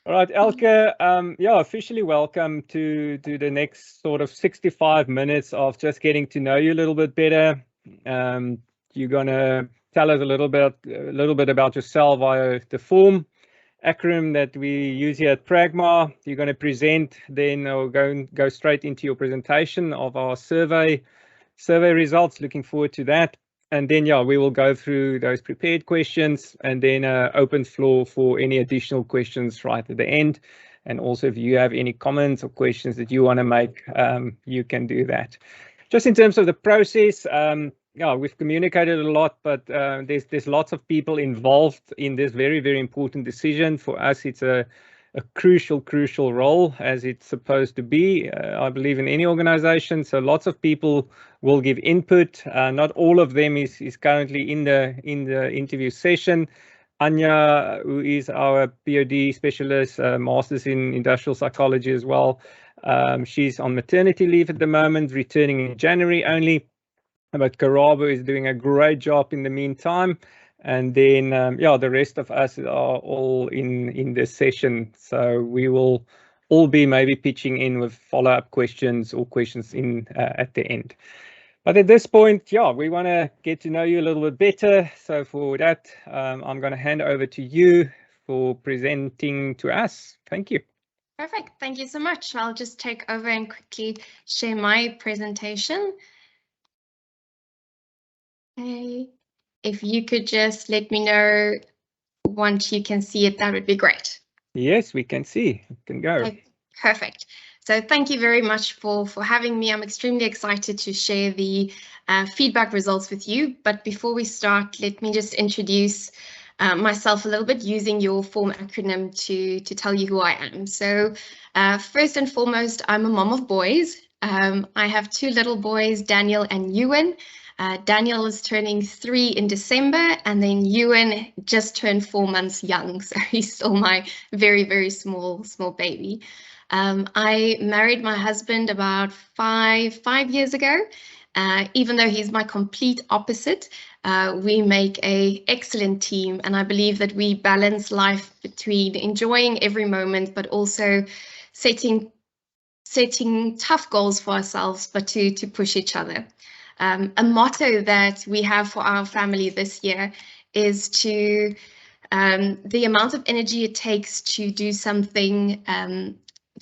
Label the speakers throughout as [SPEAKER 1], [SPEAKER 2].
[SPEAKER 1] All right, Elke, yeah, officially welcome to the next sort of 65 minutes of just getting to know you a little bit better. You're gonna tell us a little bit about yourself via the F.O.R.M acronym that we use here at Pragma. You're going to present, then I'll go straight into your presentation of our survey results. Looking forward to that. And then, yeah, we will go through those prepared questions and then open floor for any additional questions right at the end. And also, if you have any comments or questions that you want to make, you can do that. Just in terms of the process, yeah, we've communicated a lot, but there's lots of people involved in this very, very important decision. For us, it's a crucial role, as it's supposed to be, I believe, in any organization. So lots of people will give input. Not all of them is currently in the interview session. Anya, who is our PhD specialist, master's in industrial psychology as well. She's on maternity leave at the moment, returning in January only. But Karabo is doing a great job in the meantime. And then, yeah, the rest of us are all in this session. So we will all be maybe pitching in with follow-up questions or questions in at the end. But at this point, yeah, we want to get to know you a little bit better. So for that, I'm going to hand over to you for presenting to us. Thank you.
[SPEAKER 2] Perfect. Thank you so much. I'll just take over and quickly share my presentation. Okay. If you could just let me know once you can see it, that would be great.
[SPEAKER 1] Yes, we can see. You can go.
[SPEAKER 2] Okay, perfect. So thank you very much for having me. I'm extremely excited to share the feedback results with you. But before we start, let me just introduce myself a little bit using your F.O.R.M acronym to tell you who I am. So first and foremost, I'm a mom of boys. I have two little boys, Daniel and Ewan. Daniel is turning 3 in December, and then Ewan just turned 4 months young, so he's still my very, very small baby. I married my husband about five years ago. Even though he's my complete opposite, we make an excellent team, and I believe that we balance life between enjoying every moment, but also setting tough goals for ourselves, but to push each other. A motto that we have for our family this year is to the amount of energy it takes to do something,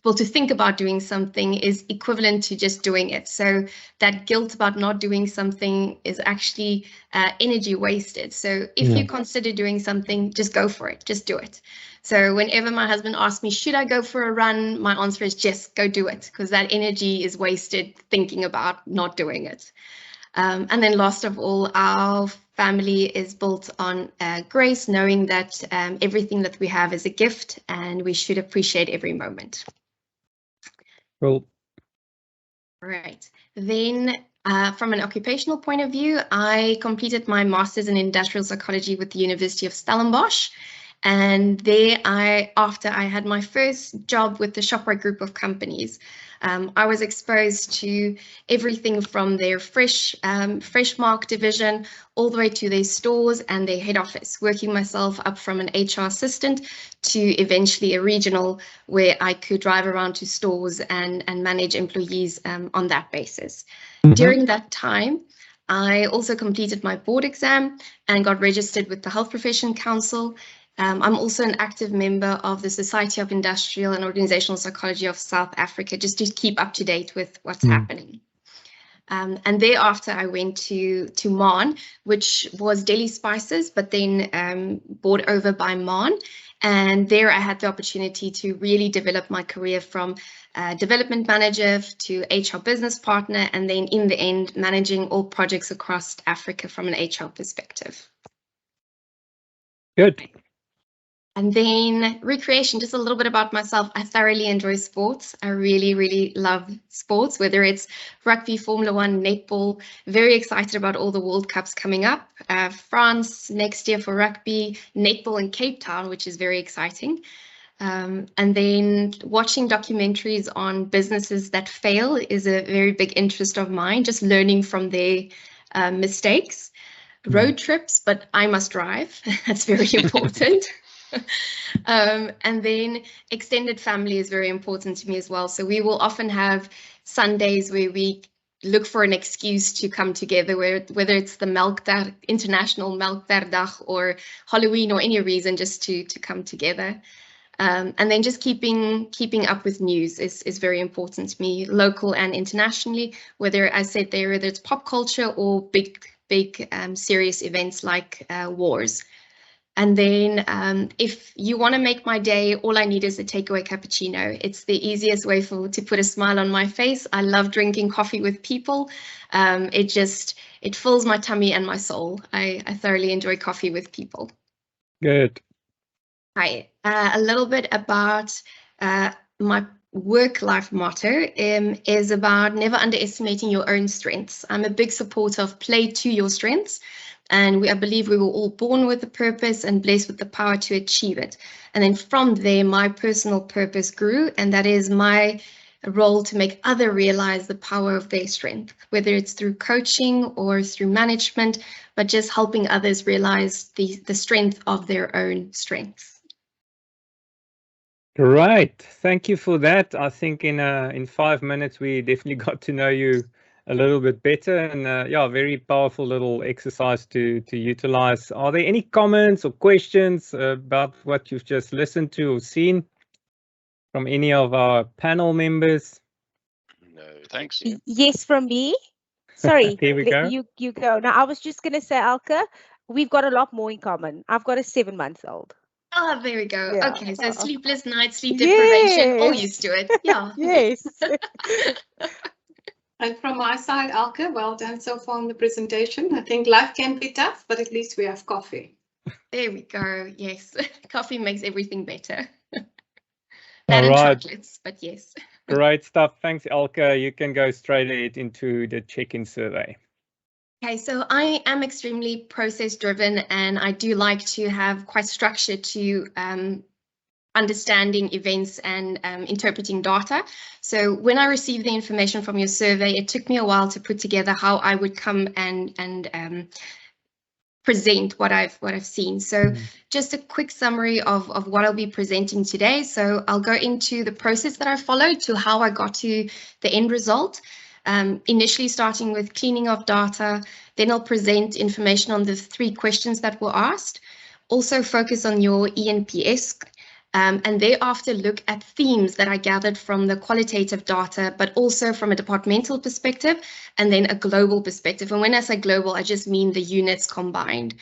[SPEAKER 2] well, to think about doing something is equivalent to just doing it. So that guilt about not doing something is actually energy wasted. So if you consider doing something, just go for it, just do it. So whenever my husband asks me, should I go for a run? My answer is just go do it, because that energy is wasted thinking about not doing it. And then last of all, our family is built on grace, knowing that everything that we have is a gift and we should appreciate every moment.
[SPEAKER 1] Cool.
[SPEAKER 2] Right. Then from an occupational point of view, I completed my master's in industrial psychology with the University of Stellenbosch. And there, after I had my first job with the Shoprite group of companies, I was exposed to everything from their fresh mark division all the way to their stores and their head office, working myself up from an HR assistant to eventually a regional, where I could drive around to stores and manage employees on that basis. During that time, I also completed my board exam and got registered with the Health Profession Council. I'm also an active member of the Society of Industrial and Organisational Psychology of South Africa, just to keep up to date with what's happening. And thereafter, I went to MAN, which was Delhi Spices, but then bought over by MAN. And there I had the opportunity to really develop my career from development manager to HR business partner, and then in the end, managing all projects across Africa from an HR perspective.
[SPEAKER 1] Good.
[SPEAKER 2] And then recreation, just a little bit about myself. I thoroughly enjoy sports. I really, really love sports, whether it's rugby, Formula 1, netball. Very excited about all the World Cups coming up. France next year for rugby, netball in Cape Town, which is very exciting. And then watching documentaries on businesses that fail is a very big interest of mine, just learning from their mistakes. Road trips, but I must drive. That's very important. And then extended family is very important to me as well. So we will often have Sundays where we look for an excuse to come together, whether it's the International Melkdag or Halloween or any reason just to come together. And then just keeping up with news is very important to me, local and internationally, whether it's pop culture or big serious events like wars. And then if you want to make my day, all I need is a takeaway cappuccino. It's the easiest way to put a smile on my face. I love drinking coffee with people. It fills my tummy and my soul. I thoroughly enjoy coffee with people.
[SPEAKER 1] Good.
[SPEAKER 2] Hi, a little bit about my work-life motto is about never underestimating your own strengths. I'm a big supporter of play to your strengths, and I believe we were all born with a purpose and blessed with the power to achieve it. And then from there, my personal purpose grew, and that is my role to make others realize the power of their strength, whether it's through coaching or through management, but just helping others realize the strength of their own strengths.
[SPEAKER 1] Great, thank you for that. I think in 5 minutes we definitely got to know you a little bit better, and yeah, very powerful little exercise to utilize. Are there any comments or questions about what you've just listened to or seen from any of our panel members?
[SPEAKER 3] No, thanks.
[SPEAKER 4] Yes, from me. Sorry,
[SPEAKER 1] Here we go.
[SPEAKER 4] You go. Now, I was just going to say, Elke, we've got a lot more in common. I've got a 7-month-old.
[SPEAKER 2] Oh, there we go.
[SPEAKER 4] Yeah.
[SPEAKER 2] Okay, so sleepless nights, sleep deprivation, all
[SPEAKER 4] Yes.
[SPEAKER 2] used to it. Yeah.
[SPEAKER 4] Yes.
[SPEAKER 5] And from my side, Elke, well done so far on the presentation. I think life can be tough, but at least we have coffee.
[SPEAKER 2] There we go. Yes, coffee makes everything better.
[SPEAKER 1] All
[SPEAKER 2] That and
[SPEAKER 1] right.
[SPEAKER 2] chocolates, but yes.
[SPEAKER 1] Great stuff. Thanks, Elke. You can go straight ahead into the check-in survey.
[SPEAKER 2] Okay, so I am extremely process driven, and I do like to have quite structure to understanding events and interpreting data. So when I received the information from your survey, it took me a while to put together how I would come and present what I've seen. So just a quick summary of what I'll be presenting today. So I'll go into the process that I followed to how I got to the end result. Initially starting with cleaning of data, then I'll present information on the 3 questions that were asked, also focus on your ENPS, and thereafter look at themes that I gathered from the qualitative data, but also from a departmental perspective, and then a global perspective. And when I say global, I just mean the units combined.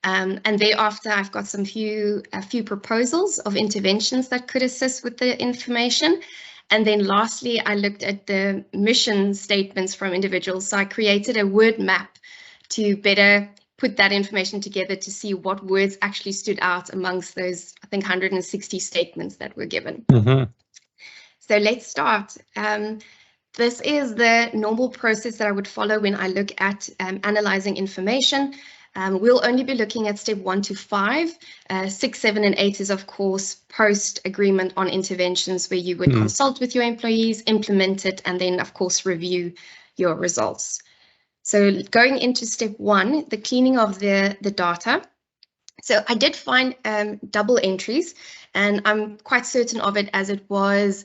[SPEAKER 2] And thereafter, I've got a few proposals of interventions that could assist with the information. And then lastly, I looked at the mission statements from individuals. So I created a word map to better put that information together to see what words actually stood out amongst those, I think, 160 statements that were given. So let's start. This is the normal process that I would follow when I look at analyzing information. We'll only be looking at step 1 to 5. 6, 7, and 8 is, of course, post-agreement on interventions where you would consult with your employees, implement it, and then, of course, review your results. So going into step 1, the cleaning of the data. So I did find double entries, and I'm quite certain of it as it was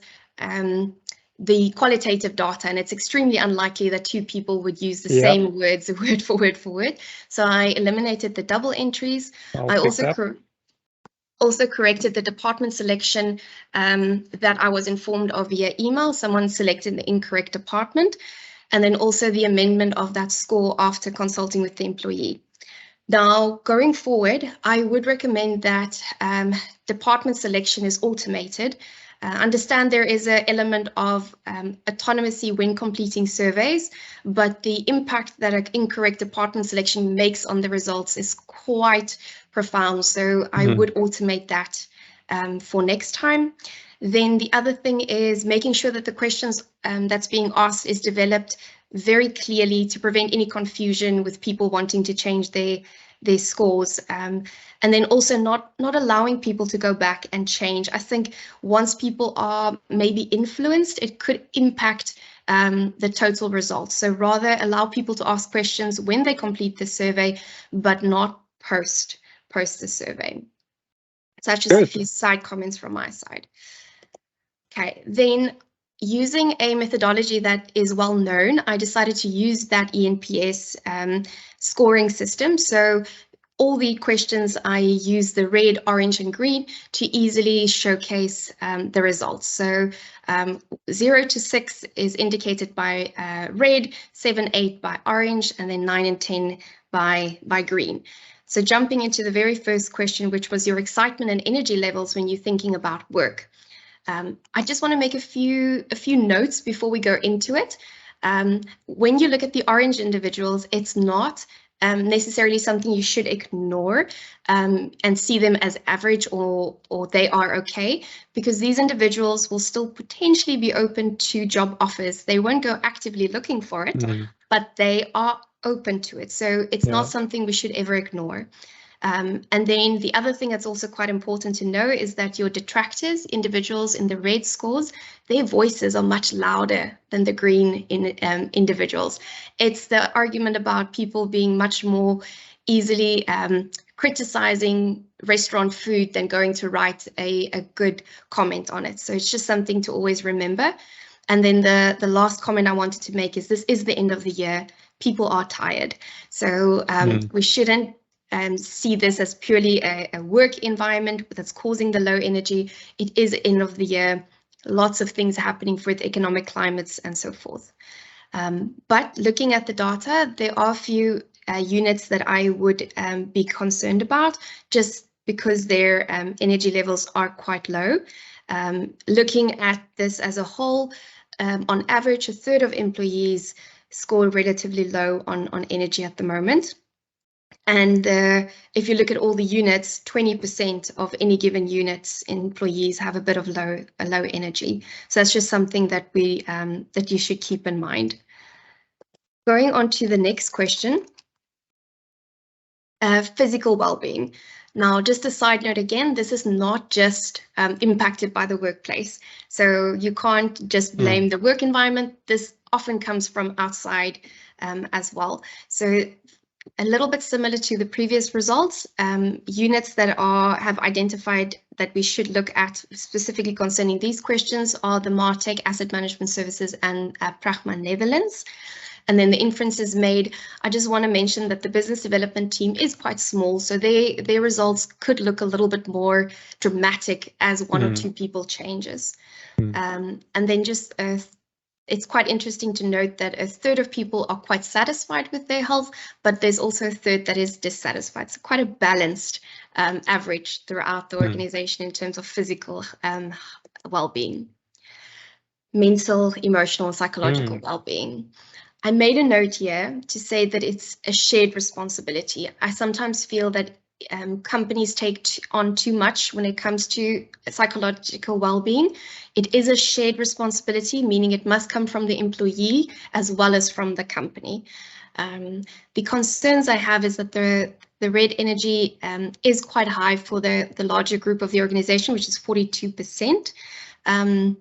[SPEAKER 2] the qualitative data, and it's extremely unlikely that 2 people would use the same words word for word. So I eliminated the double entries. I also corrected the department selection that I was informed of via email. Someone selected the incorrect department, and then also the amendment of that score after consulting with the employee. Now, going forward, I would recommend that department selection is automated. Understand there is an element of autonomy when completing surveys, but the impact that an incorrect department selection makes on the results is quite profound. So I would automate that for next time. Then the other thing is making sure that the questions that's being asked is developed very clearly to prevent any confusion with people wanting to change their scores, and then also not allowing people to go back and change. I think once people are maybe influenced, it could impact the total results. So rather allow people to ask questions when they complete the survey, but not post the survey. So that's just a
[SPEAKER 1] Good.
[SPEAKER 2] few side comments from my side. Okay, then using a methodology that is well known, I decided to use that ENPS scoring system. So all the questions, I use the red, orange, and green to easily showcase the results. So 0 to 6 is indicated by red, 7, 8 by orange, and then 9 and 10 by green. So jumping into the very first question, which was your excitement and energy levels when you're thinking about work. I just want to make a few notes before we go into it. When you look at the orange individuals, it's not necessarily something you should ignore and see them as average or they are okay, because these individuals will still potentially be open to job offers. They won't go actively looking for it, but they are open to it. So it's not something we should ever ignore. And then the other thing that's also quite important to know is that your detractors, individuals in the red scores, their voices are much louder than the green individuals. It's the argument about people being much more easily criticizing restaurant food than going to write a good comment on it. So it's just something to always remember. And then the last comment I wanted to make is this is the end of the year. People are tired. So we shouldn't see this as purely a work environment that's causing the low energy. It is end of the year, lots of things happening for the economic climates and so forth. But looking at the data, there are a few units that I would be concerned about just because their energy levels are quite low. Looking at this as a whole, on average, a third of employees score relatively low on energy at the moment. And if you look at all the units, 20% of any given unit's employees have a bit of low energy. So that's just something that that you should keep in mind. Going on to the next question, physical well-being. Now, just a side note again, this is not just impacted by the workplace. So you can't just blame the work environment. This often comes from outside as well. So a little bit similar to the previous results, units that have identified that we should look at specifically concerning these questions are the Martech Asset Management Services and Pragma Netherlands. And then the inferences made, I just want to mention that the business development team is quite small, so their results could look a little bit more dramatic as one or two people changes. And then just it's quite interesting to note that a third of people are quite satisfied with their health, but there's also a third that is dissatisfied. So quite a balanced average throughout the organization in terms of physical well-being, mental, emotional, and psychological well-being. I made a note here to say that it's a shared responsibility. I sometimes feel that companies take on too much when it comes to psychological well-being. It is a shared responsibility, meaning it must come from the employee as well as from the company. The concerns I have is that the red energy is quite high for the larger group of the organization, which is 42%. Then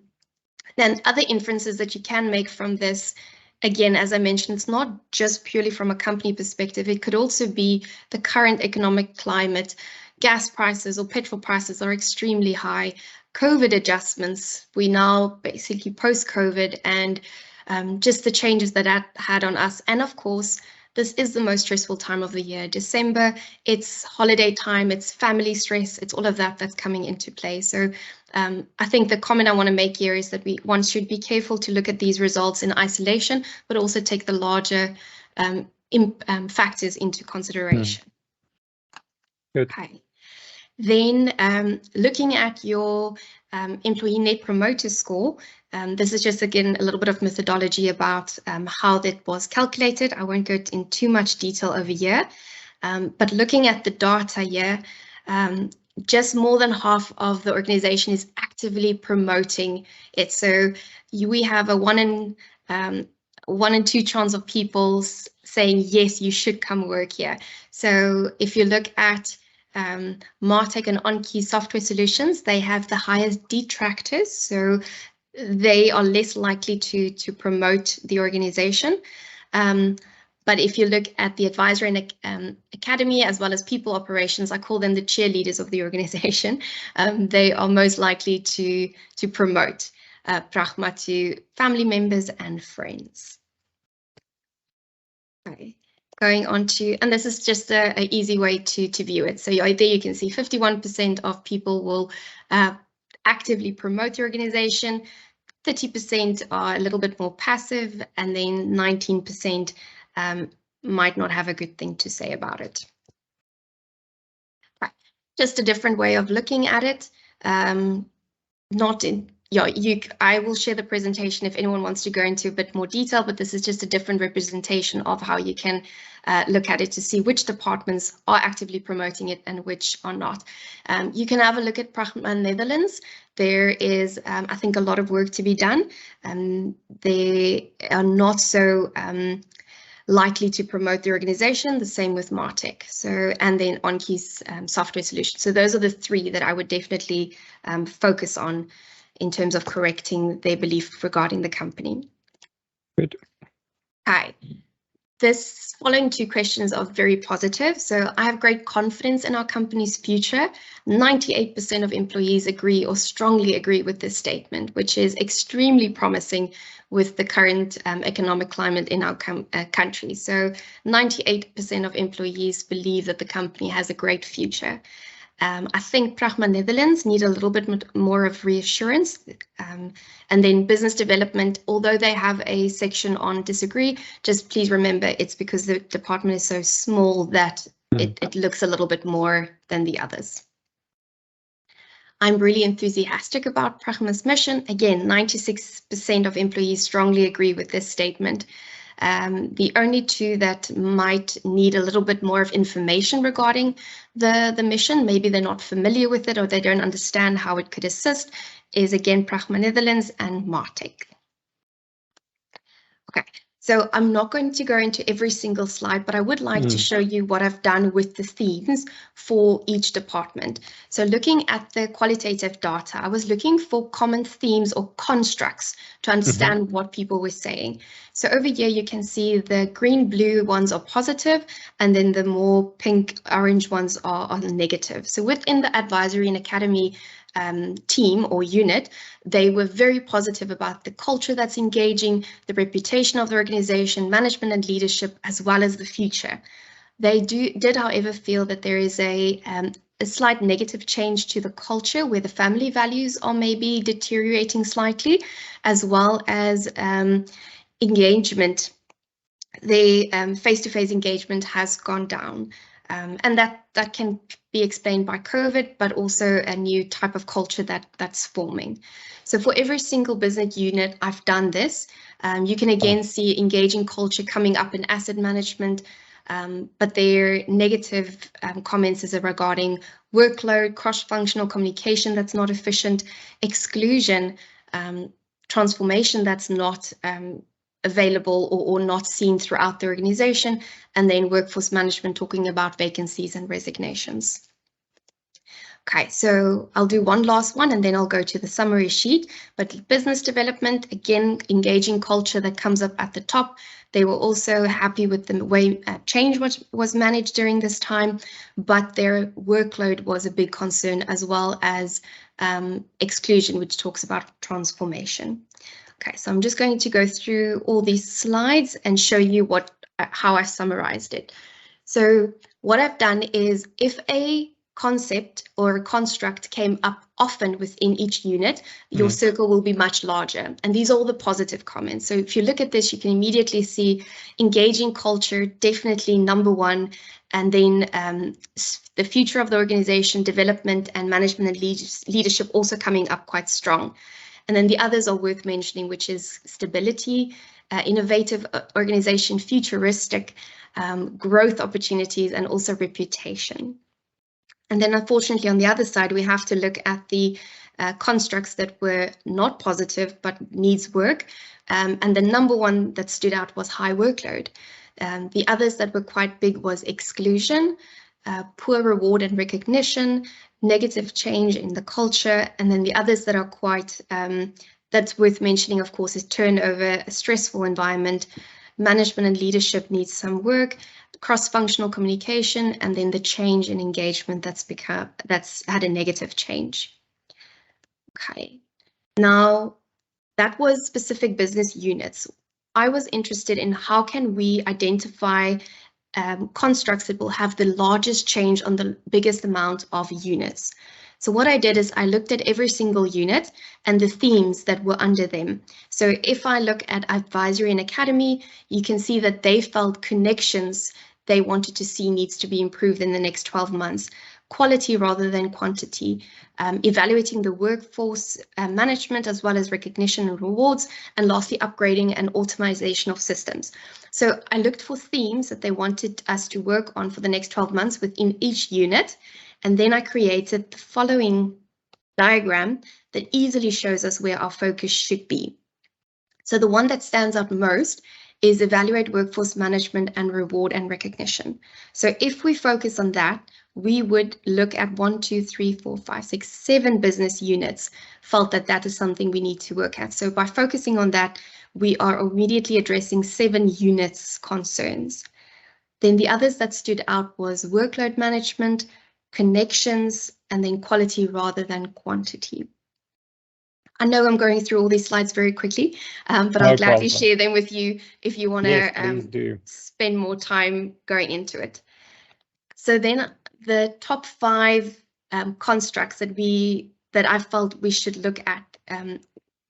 [SPEAKER 2] other inferences that you can make from this, again, as I mentioned, it's not just purely from a company perspective. It could also be the current economic climate. Gas prices or petrol prices are extremely high. COVID adjustments, we now basically post-COVID, and just the changes that had on us. And of course, this is the most stressful time of the year. December, it's holiday time, it's family stress, it's all of that that's coming into play. So I think the comment I want to make here is that one should be careful to look at these results in isolation, but also take the larger factors into consideration.
[SPEAKER 1] Good.
[SPEAKER 2] Okay. Then looking at your employee net promoter score, this is just, again, a little bit of methodology about how that was calculated. I won't go in too much detail over here, but looking at the data here, just more than half of the organization is actively promoting it. So we have a 1 in 2 chance of people saying, yes, you should come work here. So if you look at Martech and OnKey software solutions, they have the highest detractors, so they are less likely to promote the organization. But if you look at the advisory and academy, as well as people operations, I call them the cheerleaders of the organization. They are most likely to promote Pragma to family members and friends. Okay, going on to, and this is just an easy way to view it. So there you can see 51% of people will actively promote the organization, 30% are a little bit more passive, and then 19% might not have a good thing to say about it. Right. Just a different way of looking at it. I will share the presentation if anyone wants to go into a bit more detail, but this is just a different representation of how you can look at it to see which departments are actively promoting it and which are not. You can have a look at Pragma Netherlands. There is, I think, a lot of work to be done. They are not so likely to promote the organization, the same with Martech. So, and then OnKey's software solution. So those are the three that I would definitely focus on in terms of correcting their belief regarding the company.
[SPEAKER 1] Good.
[SPEAKER 2] Hi. This following two questions are very positive. So I have great confidence in our company's future. 98% of employees agree or strongly agree with this statement, which is extremely promising with the current economic climate in our country. So 98% of employees believe that the company has a great future. I think Pragma Netherlands need a little bit more of reassurance. And then business development, although they have a section on disagree, just please remember it's because the department is so small that it looks a little bit more than the others. I'm really enthusiastic about Pragma's mission. Again, 96% of employees strongly agree with this statement. The only two that might need a little bit more of information regarding the mission, maybe they're not familiar with it or they don't understand how it could assist, is again Pragma Netherlands and Martech. Okay, so I'm not going to go into every single slide, but I would like to show you what I've done with the themes for each department. So looking at the qualitative data, I was looking for common themes or constructs to understand what people were saying. So over here, you can see the green, blue ones are positive, and then the more pink, orange ones are negative. So within the advisory and academy team or unit, they were very positive about the culture that's engaging, the reputation of the organization, management and leadership, as well as the future. They did, however, feel that there is a slight negative change to the culture where the family values are maybe deteriorating slightly, as well as engagement. The face-to-face engagement has gone down. And that can be explained by COVID, but also a new type of culture that's forming. So for every single business unit, I've done this. You can again see engaging culture coming up in asset management, but their negative comments is regarding workload, cross-functional communication that's not efficient, exclusion, transformation that's not available or not seen throughout the organization, and then workforce management talking about vacancies and resignations. Okay, so I'll do one last one and then I'll go to the summary sheet. But business development, again, engaging culture that comes up at the top. They were also happy with the way change was managed during this time, but their workload was a big concern, as well as exclusion, which talks about transformation. Okay, so I'm just going to go through all these slides and show you how I summarized it. So what I've done is, if a concept or a construct came up often within each unit, your circle will be much larger. And these are all the positive comments. So if you look at this, you can immediately see engaging culture, definitely number one. And then the future of the organization, development and management and leadership also coming up quite strong. And then the others are worth mentioning, which is stability, innovative organization, futuristic, growth opportunities, and also reputation. And then unfortunately, on the other side, we have to look at the constructs that were not positive, but needs work. And the number one that stood out was high workload. The others that were quite big was exclusion, poor reward and recognition, negative change in the culture, and then the others that are quite, that's worth mentioning, of course, is turnover, a stressful environment, management and leadership needs some work, cross-functional communication, and then the change in engagement that's had a negative change. Okay, now that was specific business units. I was interested in how can we identify constructs that will have the largest change on the biggest amount of units. So what I did is I looked at every single unit and the themes that were under them. So if I look at advisory and academy, you can see that they felt connections they wanted to see needs to be improved in the next 12 months. Quality rather than quantity, evaluating the workforce management as well as recognition and rewards, and lastly, upgrading and automation of systems. So I looked for themes that they wanted us to work on for the next 12 months within each unit, and then I created the following diagram that easily shows us where our focus should be. So the one that stands out most is evaluate workforce management and reward and recognition. So if we focus on that, we would look at 1, 2, 3, 4, 5, 6, 7 business units felt that that is something we need to work at. So by focusing on that, we are immediately addressing 7 units concerns. Then the others that stood out was workload management, connections, and then quality rather than quantity. I know I'm going through all these slides very quickly, but I'll gladly share them with you if you want to spend more time going into it. So then the top 5 constructs that I felt we should look at,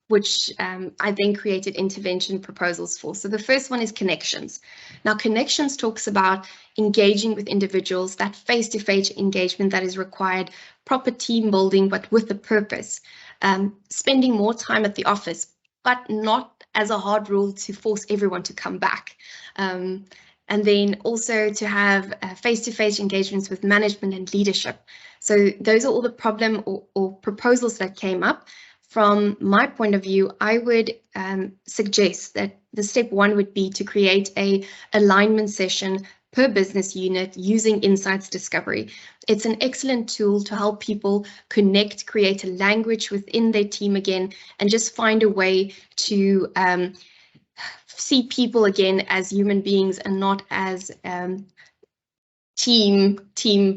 [SPEAKER 2] which I then created intervention proposals for. So the first one is connections. Now, connections talks about engaging with individuals, that face-to-face engagement that is required, proper team building, but with a purpose. Spending more time at the office, but not as a hard rule to force everyone to come back. And then also to have face-to-face engagements with management and leadership. So those are all the problem or proposals that came up. From my point of view, I would suggest that the step 1 would be to create a alignment session per business unit using insights discovery. It's an excellent tool to help people connect, create a language within their team again, and just find a way to see people again as human beings and not as team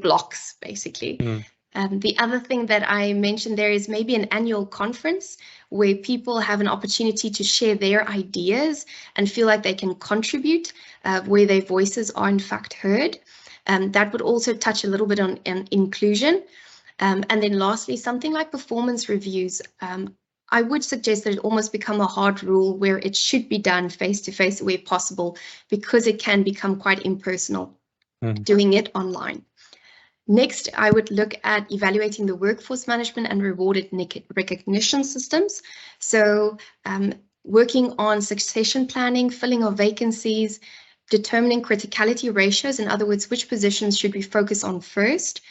[SPEAKER 2] blocks, basically. The other thing that I mentioned there is maybe an annual conference where people have an opportunity to share their ideas and feel like they can contribute, where their voices are in fact heard. That would also touch a little bit on inclusion. And then lastly, something like performance reviews. I would suggest that it almost become a hard rule where it should be done face-to-face where possible, because it can become quite impersonal doing it online. Next, I would look at evaluating the workforce management and reward recognition systems. So working on succession planning, filling of vacancies, determining criticality ratios, in other words, which positions should we focus on first.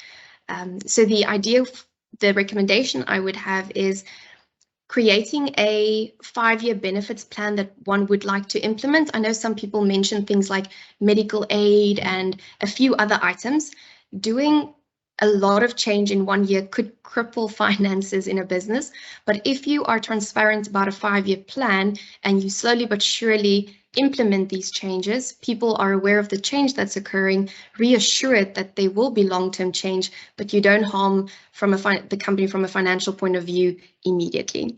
[SPEAKER 2] So the recommendation I would have is creating a 5-year benefits plan that one would like to implement. I know some people mention things like medical aid and a few other items. Doing a lot of change in 1 year could cripple finances in a business, but if you are transparent about a 5-year plan and you slowly but surely implement these changes, people are aware of the change that's occurring, reassured that there will be long-term change, but you don't harm the company from a financial point of view immediately.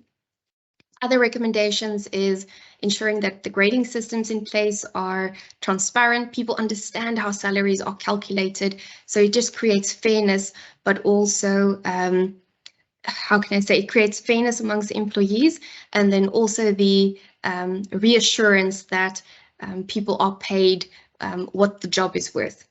[SPEAKER 2] Other recommendations is ensuring that the grading systems in place are transparent. People understand how salaries are calculated. So it just creates fairness, but also, how can I say, it creates fairness amongst the employees, and then also the reassurance that people are paid what the job is worth.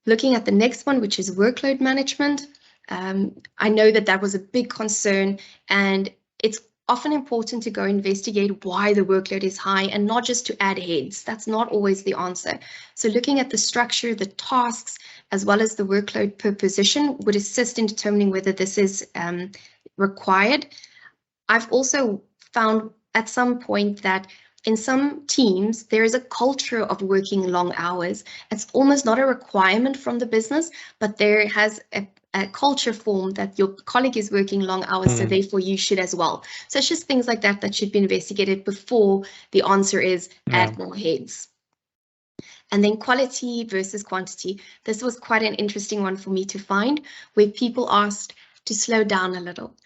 [SPEAKER 2] Looking at the next one, which is workload management. I know that was a big concern, and it's often important to go investigate why the workload is high and not just to add heads. That's not always the answer. So looking at the structure, the tasks, as well as the workload per position would assist in determining whether this is required. I've also found at some point that in some teams, there is a culture of working long hours. It's almost not a requirement from the business, but there has culture form that your colleague is working long hours, so therefore you should as well. So it's just things like that that should be investigated before the answer is add more heads. And then quality versus quantity. This was quite an interesting one for me to find, where people asked to slow down a little.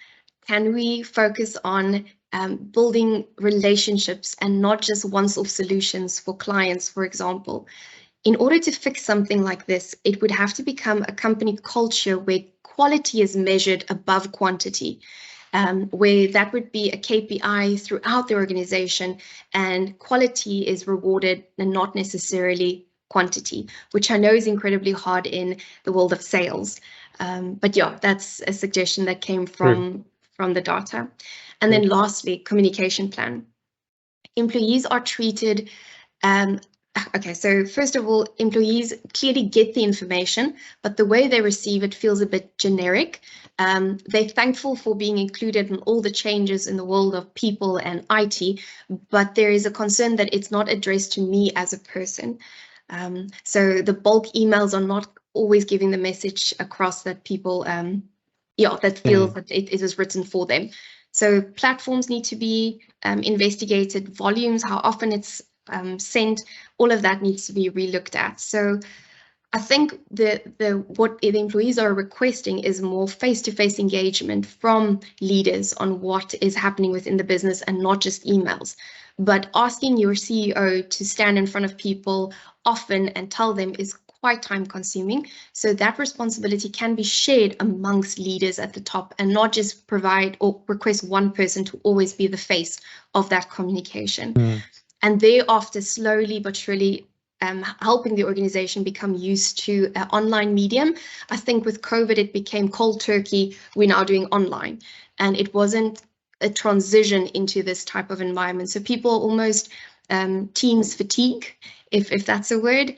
[SPEAKER 2] Can we focus on building relationships and not just once-off solutions for clients, for example? In order to fix something like this, it would have to become a company culture where quality is measured above quantity, where that would be a KPI throughout the organization, and quality is rewarded and not necessarily quantity, which I know is incredibly hard in the world of sales. But yeah, that's a suggestion that came from the data. And then lastly, communication plan. Employees are treated okay, so first of all, employees clearly get the information, but the way they receive it feels a bit generic. They're thankful for being included in all the changes in the world of people and IT, but there is a concern that it's not addressed to me as a person. So the bulk emails are not always giving the message across that people, that feels that it is written for them. So platforms need to be investigated, volumes, how often it's sent, all of that needs to be relooked at. So I think what the employees are requesting is more face-to-face engagement from leaders on what is happening within the business and not just emails. But asking your CEO to stand in front of people often and tell them is quite time consuming. So that responsibility can be shared amongst leaders at the top and not just provide or request one person to always be the face of that communication. And thereafter, slowly but surely, helping the organization become used to an online medium. I think with COVID, it became cold turkey. We're now doing online, and it wasn't a transition into this type of environment. So people almost Teams fatigue, if that's a word.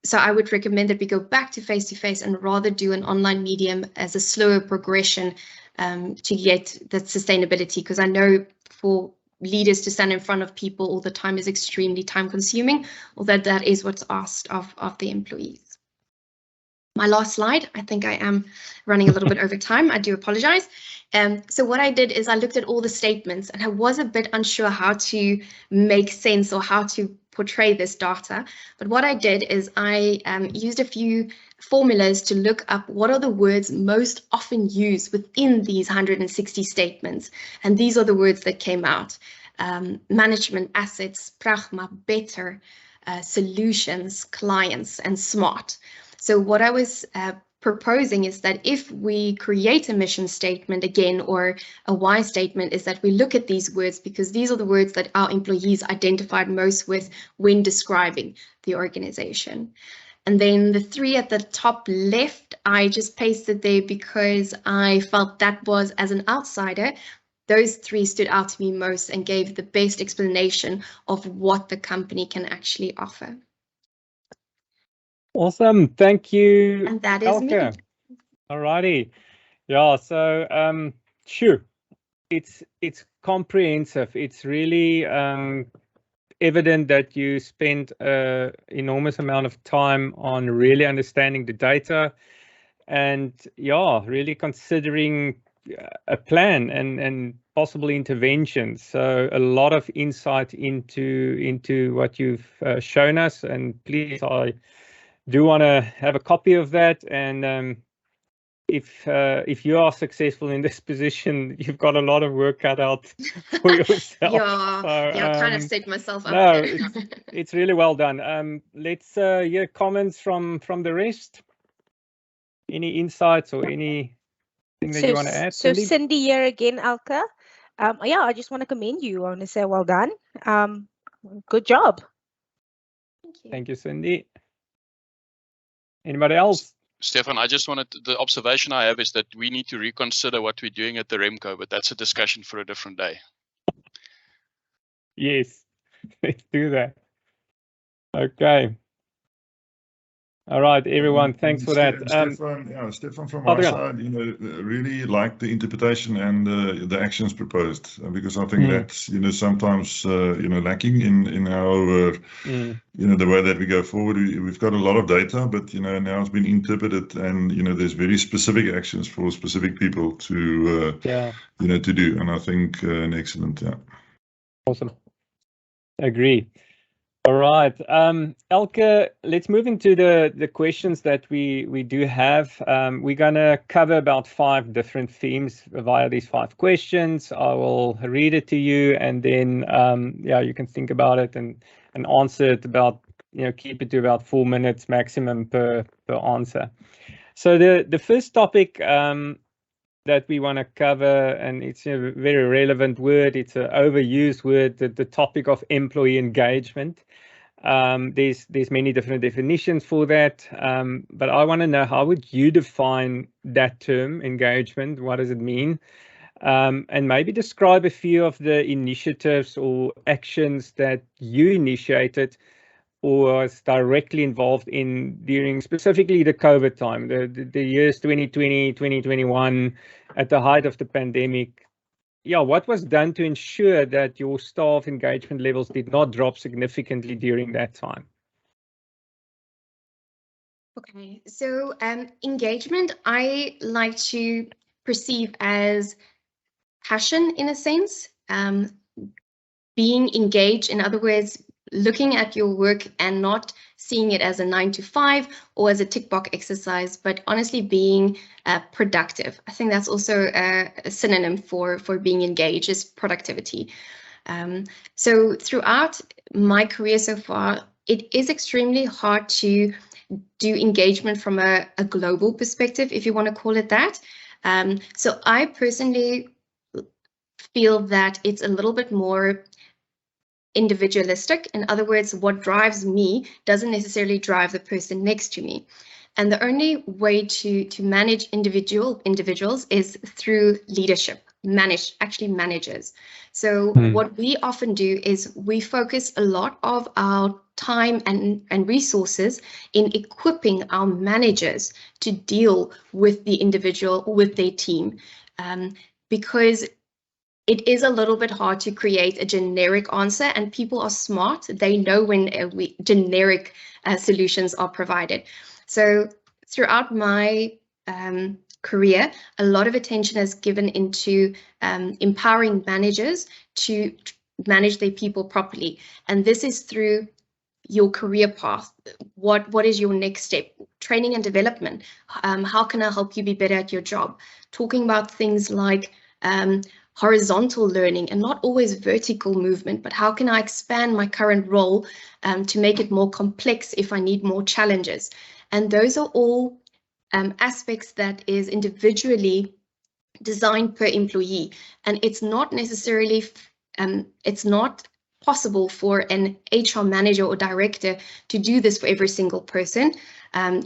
[SPEAKER 2] So I would recommend that we go back to face-to-face and rather do an online medium as a slower progression to get that sustainability, because I know for leaders to stand in front of people all the time is extremely time consuming, although that is what's asked of the employees. My last slide, I think I am running a little bit over time. I do apologize. So what I did is I looked at all the statements and I was a bit unsure how to make sense or how to portray this data. But what I did is I used a few formulas to look up what are the words most often used within these 160 statements. And these are the words that came out. Management, assets, pragma, better, solutions, clients, and smart. So what I was proposing is that if we create a mission statement again, or a why statement, is that we look at these words because these are the words that our employees identified most with when describing the organization. And then the three at the top left, I just pasted there because I felt that was, as an outsider, those three stood out to me most and gave the best explanation of what the company can actually offer.
[SPEAKER 1] Awesome, thank you.
[SPEAKER 2] And that is me.
[SPEAKER 1] Alrighty, yeah. So sure, it's comprehensive. It's really evident that you spent an enormous amount of time on really understanding the data, and yeah, really considering a plan and possible interventions. So a lot of insight into what you've shown us, and please, I do want to have a copy of that. And if you are successful in this position, you've got a lot of work cut out for yourself.
[SPEAKER 2] I kind of set myself up.
[SPEAKER 1] No, it's really well done. Let's hear comments from the rest. Any insights or anything that you want to add?
[SPEAKER 4] So Cindy here again, Elke. Yeah, I just want to commend you. I want to say well done. Good job.
[SPEAKER 2] Thank you.
[SPEAKER 1] Thank you, Cindy. Anybody else?
[SPEAKER 3] Stefan, I just wanted the observation I have is that we need to reconsider what we're doing at the REMCO, but that's a discussion for a different day.
[SPEAKER 1] Yes, let's do that. Okay. All right, everyone, thanks for that.
[SPEAKER 6] Stefan, from my
[SPEAKER 1] Adrian.
[SPEAKER 6] side, really like the interpretation and the actions proposed, because I think that's, sometimes, lacking in our, the way that we go forward. We've got a lot of data, but, now it's been interpreted and, there's very specific actions for specific people to, to do. And I think an excellent,
[SPEAKER 1] Awesome. Agree. All right, Elke, let's move into the questions that we do have. We're going to cover about 5 different themes via these 5 questions. I will read it to you, and then you can think about it and answer it about, keep it to about 4 minutes maximum per answer. So the first topic that we want to cover, and it's a very relevant word, it's an overused word, the topic of employee engagement. There's many different definitions for that, but I want to know, how would you define that term, engagement? What does it mean? And maybe describe a few of the initiatives or actions that you initiated or was directly involved in during specifically the COVID time, the years 2020, 2021, at the height of the pandemic. What was done to ensure that your staff engagement levels did not drop significantly during that time?
[SPEAKER 2] Okay, so engagement, I like to perceive as passion in a sense, being engaged, in other words, looking at your work and not seeing it as a 9 to 5 or as a tick box exercise, but honestly being productive. I think that's also a synonym for being engaged, is productivity. So throughout my career so far, it is extremely hard to do engagement from a global perspective, if you want to call it that. So I personally feel that it's a little bit more individualistic. In other words, what drives me doesn't necessarily drive the person next to me. And the only way to manage individuals is through leadership, managers. So what we often do is we focus a lot of our time and resources in equipping our managers to deal with the individual, with their team, because it is a little bit hard to create a generic answer, and people are smart. They know when generic solutions are provided. So throughout my career, a lot of attention is given into empowering managers to manage their people properly. And this is through your career path. What is your next step? Training and development. How can I help you be better at your job? Talking about things like horizontal learning and not always vertical movement, but how can I expand my current role to make it more complex if I need more challenges? And those are all aspects that is individually designed per employee. And it's not necessarily, it's not possible for an HR manager or director to do this for every single person.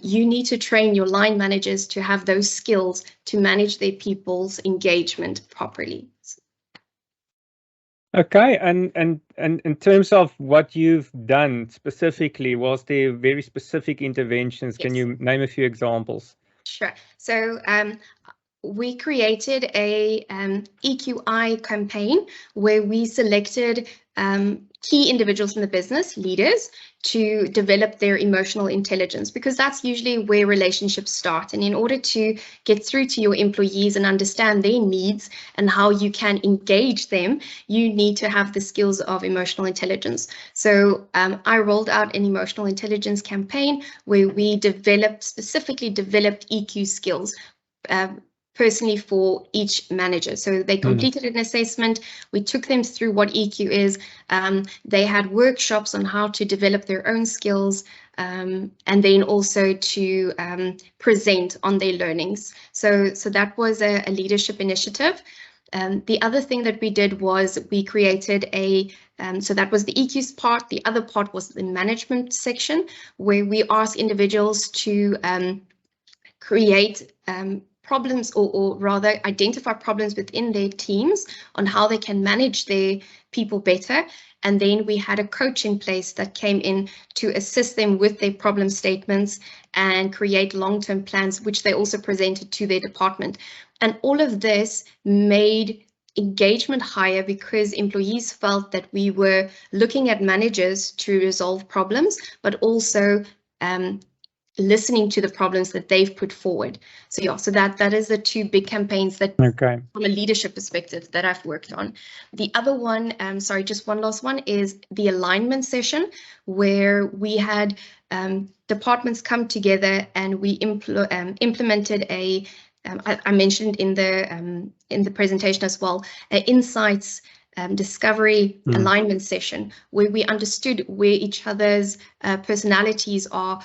[SPEAKER 2] You need to train your line managers to have those skills to manage their people's engagement properly.
[SPEAKER 1] Okay, and in terms of what you've done specifically, was there very specific interventions? Can you name a few examples?
[SPEAKER 2] Sure. So we created a EQI campaign where we selected key individuals in the business, leaders, to develop their emotional intelligence, because that's usually where relationships start. And in order to get through to your employees and understand their needs and how you can engage them, you need to have the skills of emotional intelligence. So I rolled out an emotional intelligence campaign where we specifically developed EQ skills personally for each manager. So they completed an assessment. We took them through what EQ is. They had workshops on how to develop their own skills, and then also to present on their learnings. So that was a leadership initiative. The other thing that we did was we created so that was the EQ's part. The other part was the management section, where we asked individuals to create problems, or rather identify problems within their teams on how they can manage their people better. And then we had a coach in place that came in to assist them with their problem statements and create long-term plans, which they also presented to their department. And all of this made engagement higher because employees felt that we were looking at managers to resolve problems, but also listening to the problems that they've put forward. So yeah, so that is the two big campaigns that, from a leadership perspective, that I've worked on. The other one, sorry, just one last one, is the alignment session, where we had departments come together and we implemented a I mentioned in the presentation as well, insights discovery alignment session, where we understood where each other's personalities are.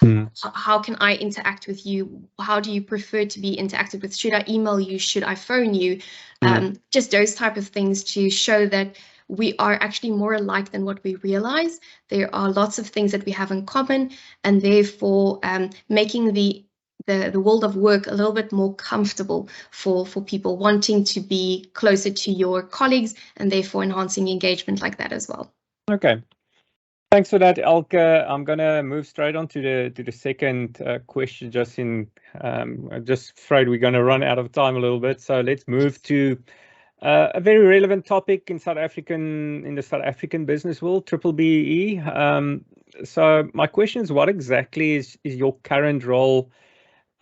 [SPEAKER 2] How can I interact with you? How do you prefer to be interacted with? Should I email you? Should I phone you? Just those type of things to show that we are actually more alike than what we realize. There are lots of things that we have in common, and therefore making the world of work a little bit more comfortable for people wanting to be closer to your colleagues, and therefore enhancing engagement like that as well.
[SPEAKER 1] Okay, thanks for that, Elke. I'm gonna move straight on to the second question. I'm just afraid we're gonna run out of time a little bit, so let's move to a very relevant topic in the South African business world, B-BBEE. So my question is, what exactly is your current role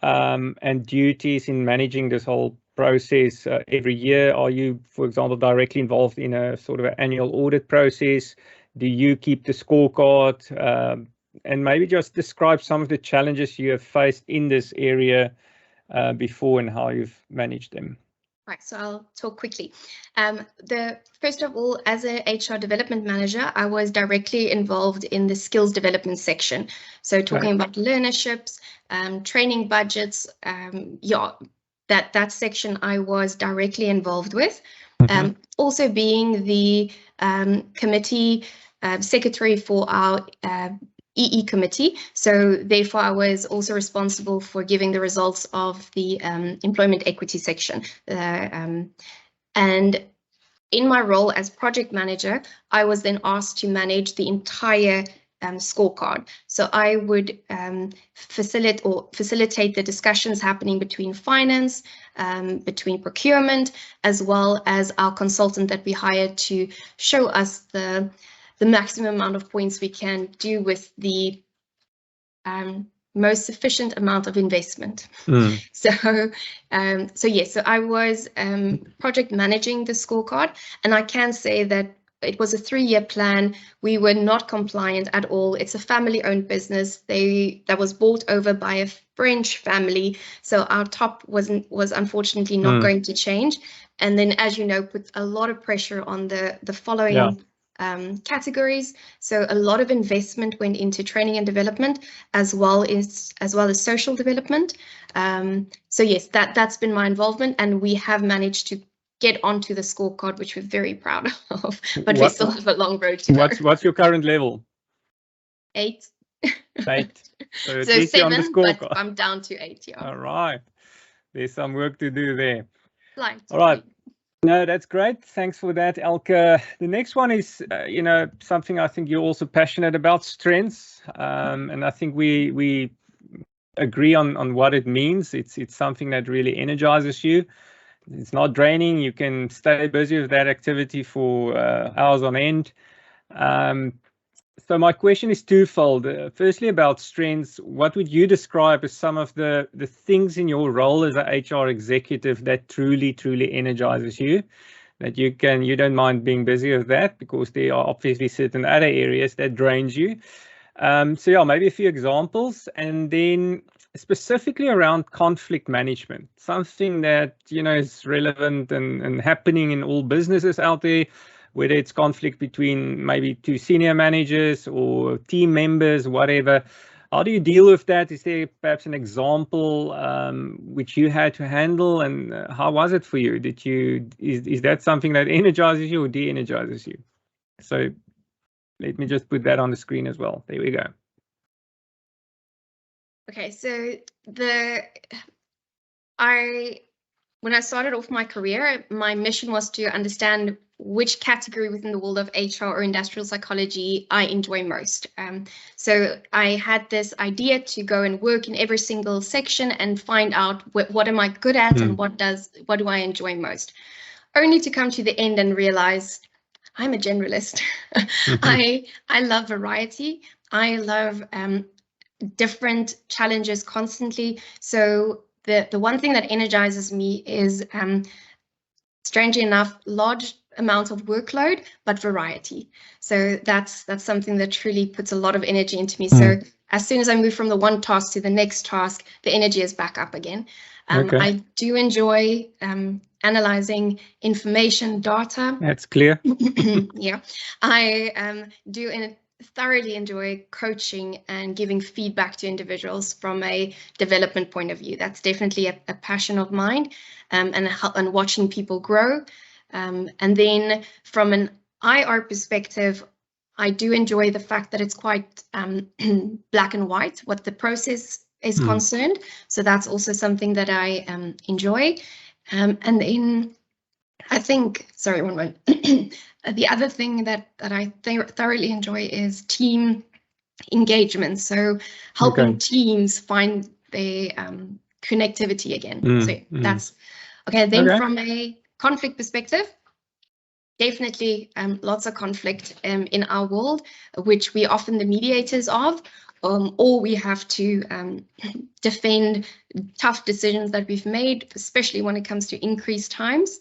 [SPEAKER 1] and duties in managing this whole process every year? Are you, for example, directly involved in a sort of an annual audit process? Do you keep the scorecard? And maybe just describe some of the challenges you have faced in this area before and how you've managed them.
[SPEAKER 2] Right, so I'll talk quickly. First of all, as a HR development manager, I was directly involved in the skills development section. So talking about learnerships, training budgets, yeah, that section I was directly involved with. Also being the committee secretary for our EE committee. So therefore, I was also responsible for giving the results of the employment equity section. And in my role as project manager, I was then asked to manage the entire scorecard. So I would facilitate the discussions happening between finance, between procurement, as well as our consultant that we hired to show us the maximum amount of points we can do with the most sufficient amount of investment. So I was project managing the scorecard, and I can say that it was a 3-year plan. We were not compliant at all. It's a family-owned business. That was bought over by a French family, so our top was unfortunately not going to change. And then, as you know, put a lot of pressure on the following categories. So a lot of investment went into training and development, as well as social development. So yes, that's been my involvement, and we have managed to get onto the scorecard, which we're very proud of. But we still have a long road to go.
[SPEAKER 1] What's your current level?
[SPEAKER 2] 8.
[SPEAKER 1] 8. So,
[SPEAKER 2] so 7,
[SPEAKER 1] but
[SPEAKER 2] I'm down to 8. Yeah.
[SPEAKER 1] All right. There's some work to do there.
[SPEAKER 2] Right.
[SPEAKER 1] All right. No, that's great. Thanks for that, Elke. The next one is, something I think you're also passionate about, strengths. And I think we agree on what it means. It's something that really energizes you. It's not draining. You can stay busy with that activity for hours on end. So my question is twofold. Firstly, about strengths, what would you describe as some of the things in your role as an HR executive that truly energizes you, that you don't mind being busy with that, because there are obviously certain other areas that drains you. So yeah, maybe a few examples, and then specifically around conflict management, something that is relevant and happening in all businesses out there, whether it's conflict between maybe 2 senior managers or team members, whatever. How do you deal with that? Is there perhaps an example which you had to handle, and how was it for you? Is that something that energizes you or de-energizes you? So let me just put that on the screen as well. There we go.
[SPEAKER 2] Okay, so I when I started off my career, my mission was to understand which category within the world of HR or industrial psychology I enjoy most. So I had this idea to go and work in every single section and find out what am I good at and what do I enjoy most, only to come to the end and realize I'm a generalist. I love variety. I love different challenges constantly. So the one thing that energizes me is, strangely enough, large amount of workload, but variety. So that's something that truly puts a lot of energy into me. So as soon as I move from the one task to the next task, the energy is back up again. I do enjoy analyzing information, data.
[SPEAKER 1] That's clear.
[SPEAKER 2] Yeah, I do thoroughly enjoy coaching and giving feedback to individuals from a development point of view. That's definitely a passion of mine, and watching people grow. And then from an IR perspective, I do enjoy the fact that it's quite black and white, what the process is concerned. So that's also something that I enjoy. And then I think, sorry, one moment. The other thing that I thoroughly enjoy is team engagement. So helping teams find their connectivity again. So that's okay. Then from a conflict perspective, definitely lots of conflict in our world, which we often the mediators of, or we have to defend tough decisions that we've made, especially when it comes to increased times.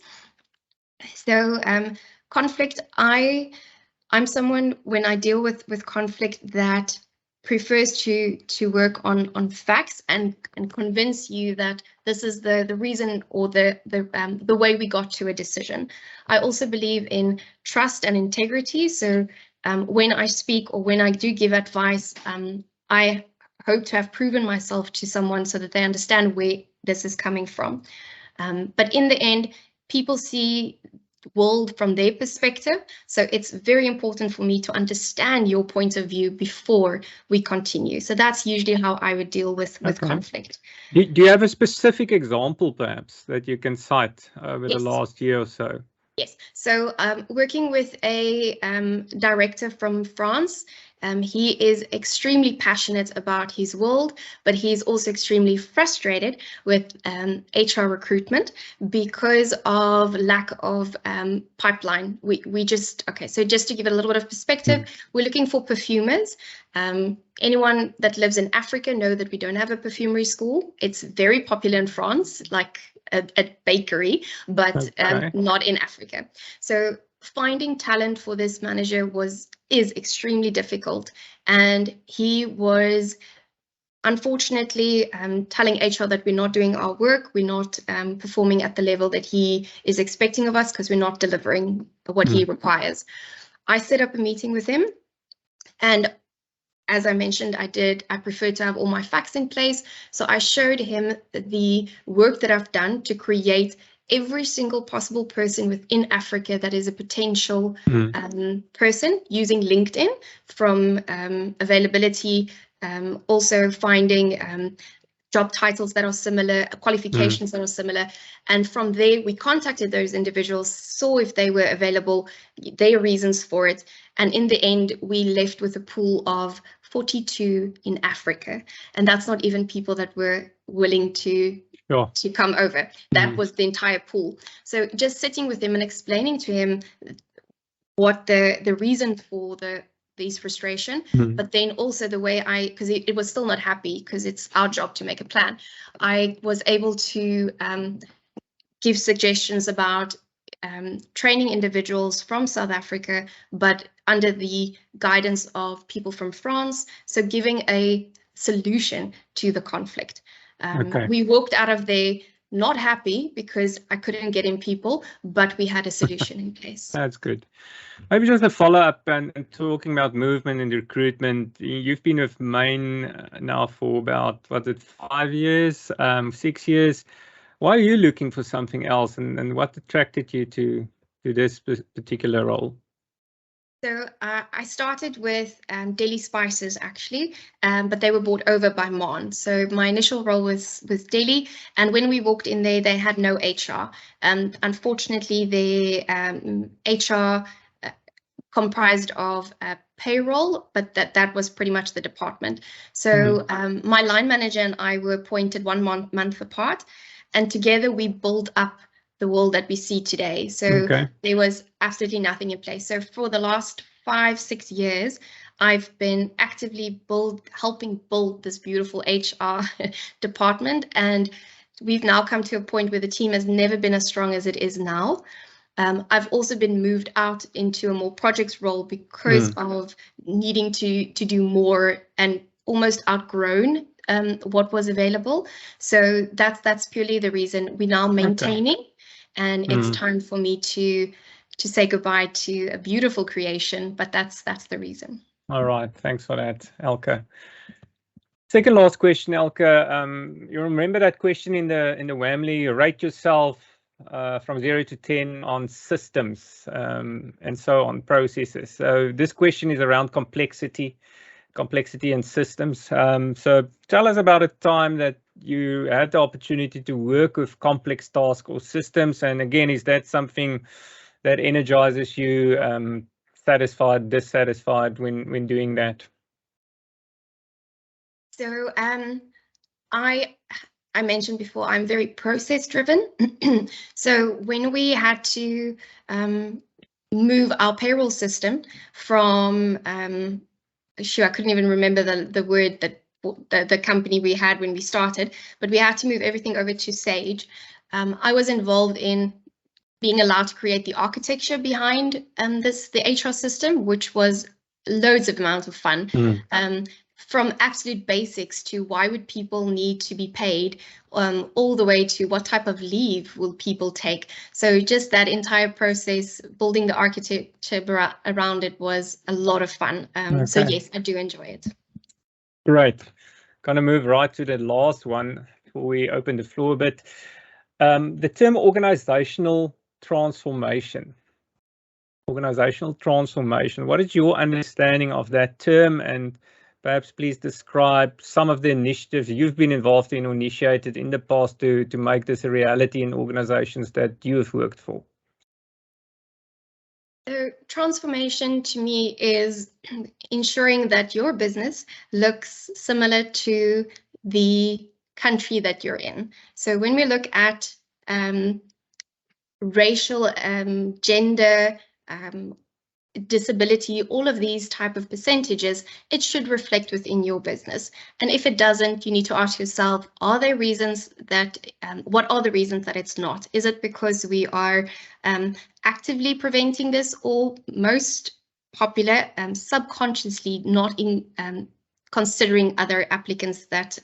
[SPEAKER 2] So conflict, I'm someone, when I deal with conflict, that prefers to work on facts and convince you that this is the reason or the way we got to a decision. I also believe in trust and integrity. So when I speak or when I do give advice, I hope to have proven myself to someone so that they understand where this is coming from. But in the end, people see the world from their perspective. So it's very important for me to understand your point of view before we continue. So that's usually how I would deal with conflict.
[SPEAKER 1] Do you have a specific example, perhaps, that you can cite over the last year or so?
[SPEAKER 2] Yes. So working with a director from France, he is extremely passionate about his world, but he's also extremely frustrated with HR recruitment because of lack of pipeline. We just, okay, so just to give it a little bit of perspective, we're looking for perfumers. Anyone that lives in Africa know that we don't have a perfumery school. It's very popular in France, like a bakery, but not in Africa. So finding talent for this manager is extremely difficult, and he was unfortunately telling HR that we're not doing our work, we're not performing at the level that he is expecting of us because we're not delivering what he requires. I set up a meeting with him, and as I mentioned, I prefer to have all my facts in place. So I showed him the work that I've done to create every single possible person within Africa that is a potential person using LinkedIn, from availability, also finding job titles that are similar, qualifications that are similar. And from there, we contacted those individuals, saw if they were available, their reasons for it. And in the end, we left with a pool of 42 in Africa. And that's not even people that were willing to come over. That was the entire pool. So just sitting with him and explaining to him what the reason for these frustration, but then also the way because it was still not happy, because it's our job to make a plan. I was able to give suggestions about training individuals from South Africa, but under the guidance of people from France. So giving a solution to the conflict. We walked out of there not happy because I couldn't get in people, but we had a solution in place.
[SPEAKER 1] That's good. Maybe just a follow-up and talking about movement and recruitment. You've been with Main now for about, 5 years, 6 years. Why are you looking for something else, and what attracted you to this particular role?
[SPEAKER 2] So I started with Daily Spices actually, but they were bought over by Mon. So my initial role was Daily, and when we walked in there, they had no HR. Unfortunately, their HR comprised of payroll, but that was pretty much the department. So my line manager and I were appointed 1 month apart, and together we built up the world that we see today. So there was absolutely nothing in place. So for the last 5-6 years, I've been actively helping build this beautiful HR department, and we've now come to a point where the team has never been as strong as it is now. I've also been moved out into a more projects role because of needing to do more and almost outgrown what was available. So that's purely the reason. We're now maintaining, and it's time for me to say goodbye to a beautiful creation, but that's the reason.
[SPEAKER 1] All right, thanks for that, Elke. Second last question, Elke. You remember that question in the WAMLY, rate yourself from 0 to 10 on systems and so on processes. So this question is around complexity and systems. So tell us about a time that you had the opportunity to work with complex tasks or systems. And again, is that something that energizes you, satisfied, dissatisfied when doing that?
[SPEAKER 2] So I mentioned before, I'm very process driven. So when we had to move our payroll system from, I couldn't even remember the word that the company we had when we started, but we had to move everything over to Sage. I was involved in being allowed to create the architecture behind the HR system, which was loads of amounts of fun. From absolute basics to why would people need to be paid, all the way to what type of leave will people take. So just that entire process, building the architecture around it was a lot of fun. So yes, I do enjoy it.
[SPEAKER 1] Great. Gonna move right to the last one before we open the floor a bit. The term organizational transformation. Organizational transformation. What is your understanding of that term? And perhaps please describe some of the initiatives you've been involved in or initiated in the past to make this a reality in organizations that you have worked for.
[SPEAKER 2] So transformation to me is ensuring that your business looks similar to the country that you're in. So when we look at racial, gender, disability, all of these type of percentages, it should reflect within your business. And if it doesn't, you need to ask yourself, are there reasons that, what are the reasons that it's not? Is it because we are actively preventing this, or most popular, subconsciously not in considering other applicants that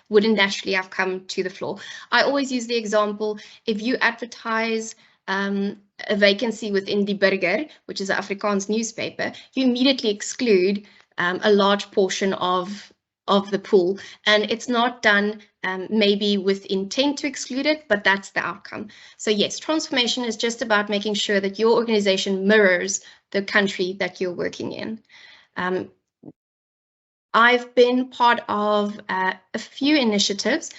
[SPEAKER 2] wouldn't naturally have come to the floor? I always use the example, if you advertise a vacancy within Die Burger, which is an Afrikaans newspaper, you immediately exclude a large portion of the pool, and it's not done maybe with intent to exclude it, but that's the outcome. So yes, transformation is just about making sure that your organization mirrors the country that you're working in. I've been part of a few initiatives,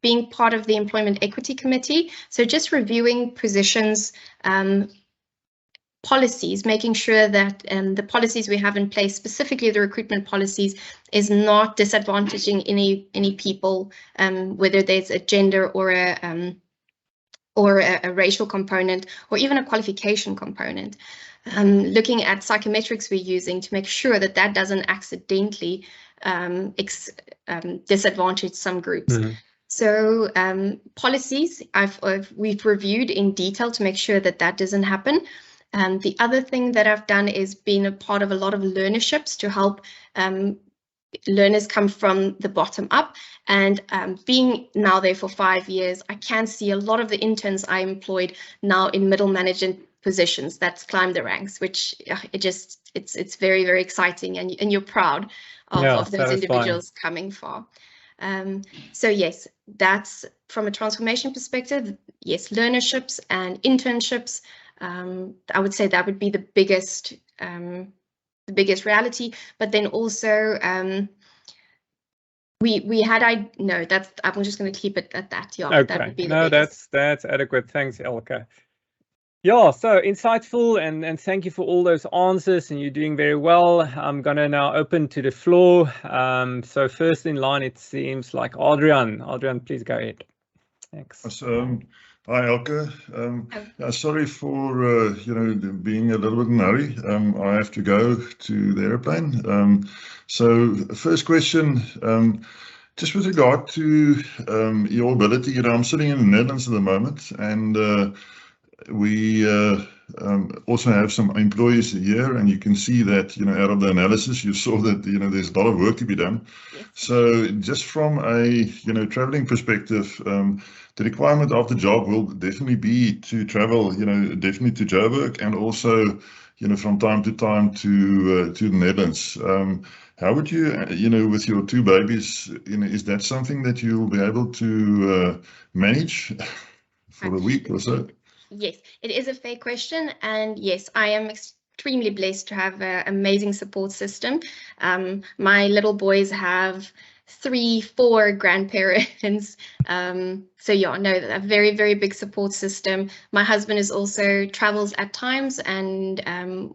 [SPEAKER 2] being part of the Employment Equity Committee. So just reviewing positions, policies, making sure that the policies we have in place, specifically the recruitment policies, is not disadvantaging any people, whether there's a gender or a racial component, or even a qualification component. Looking at psychometrics we're using to make sure that that doesn't accidentally disadvantage some groups. So policies we've reviewed in detail to make sure that that doesn't happen. The other thing that I've done is been a part of a lot of learnerships to help learners come from the bottom up, and being now there for 5 years, I can see a lot of the interns I employed now in middle management positions that's climbed the ranks, which it's very, very exciting, and you're proud of those individuals coming far. So yes, that's from a transformation perspective. Yes, learnerships and internships. I would say that would be the biggest the biggest reality. But then also I'm just going to keep it at that. Yeah,
[SPEAKER 1] okay.
[SPEAKER 2] that would be
[SPEAKER 1] no,
[SPEAKER 2] the biggest.
[SPEAKER 1] that's adequate. Thanks, Elke. Yeah, so insightful, and thank you for all those answers, and you're doing very well. I'm gonna now open to the floor. So first in line, it seems like Adrian. Adrian, please go ahead. Thanks.
[SPEAKER 6] Hi, Elke. Yeah, sorry for being a little bit in a hurry. I have to go to the airplane. So first question, just with regard to your ability, I'm sitting in the Netherlands at the moment, and we also have some employees here, and you can see that, out of the analysis, you saw that, there's a lot of work to be done.
[SPEAKER 2] Yes.
[SPEAKER 6] So just from a, traveling perspective, the requirement of the job will definitely be to travel, definitely to Joburg, and also, from time to time to the Netherlands. How would you, with your two babies, is that something that you'll be able to manage for a week or so?
[SPEAKER 2] Yes, it is a fair question, and yes, I am extremely blessed to have an amazing support system. My little boys have 3-4 grandparents, so yeah, no, a very, very big support system. My husband is also travels at times, and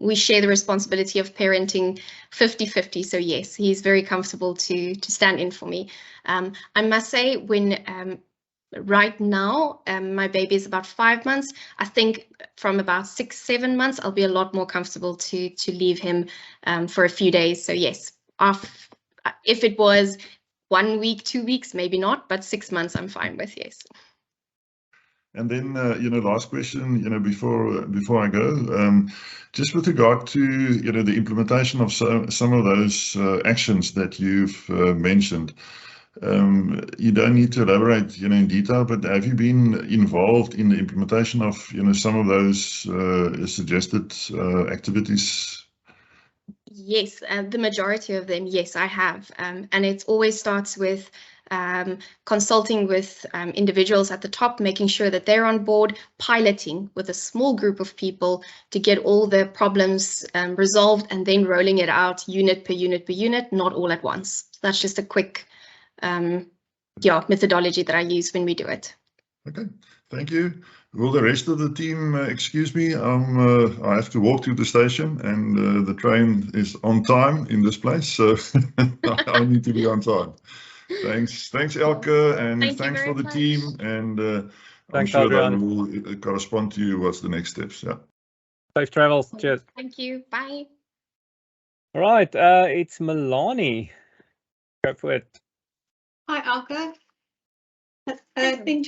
[SPEAKER 2] we share the responsibility of parenting 50-50. So yes, he's very comfortable to stand in for me. I must say, when right now, my baby is about 5 months. I think from about 6-7 months, I'll be a lot more comfortable to leave him for a few days. So yes, if it was 1 week, 2 weeks, maybe not, but 6 months I'm fine with, yes.
[SPEAKER 6] And then, last question, before I go, just with regard to, the implementation of some of those actions that you've mentioned. You don't need to elaborate, in detail, but have you been involved in the implementation of, some of those suggested activities?
[SPEAKER 2] Yes, the majority of them, yes, I have. And it always starts with consulting with individuals at the top, making sure that they're on board, piloting with a small group of people to get all the problems resolved, and then rolling it out unit per unit per unit, not all at once. So that's just a quick methodology that I use when we do it.
[SPEAKER 6] Okay, thank you. Will the rest of the team excuse me? I have to walk to the station, and the train is on time in this place, so I need to be on time. Thanks, Elke, and thanks for the team, and I'm sure they will correspond to you what's the next steps. Yeah.
[SPEAKER 1] Safe travels. Cheers.
[SPEAKER 2] Thank you. Bye.
[SPEAKER 1] All right, it's Milani. Go for it.
[SPEAKER 5] Hi, Elke. I think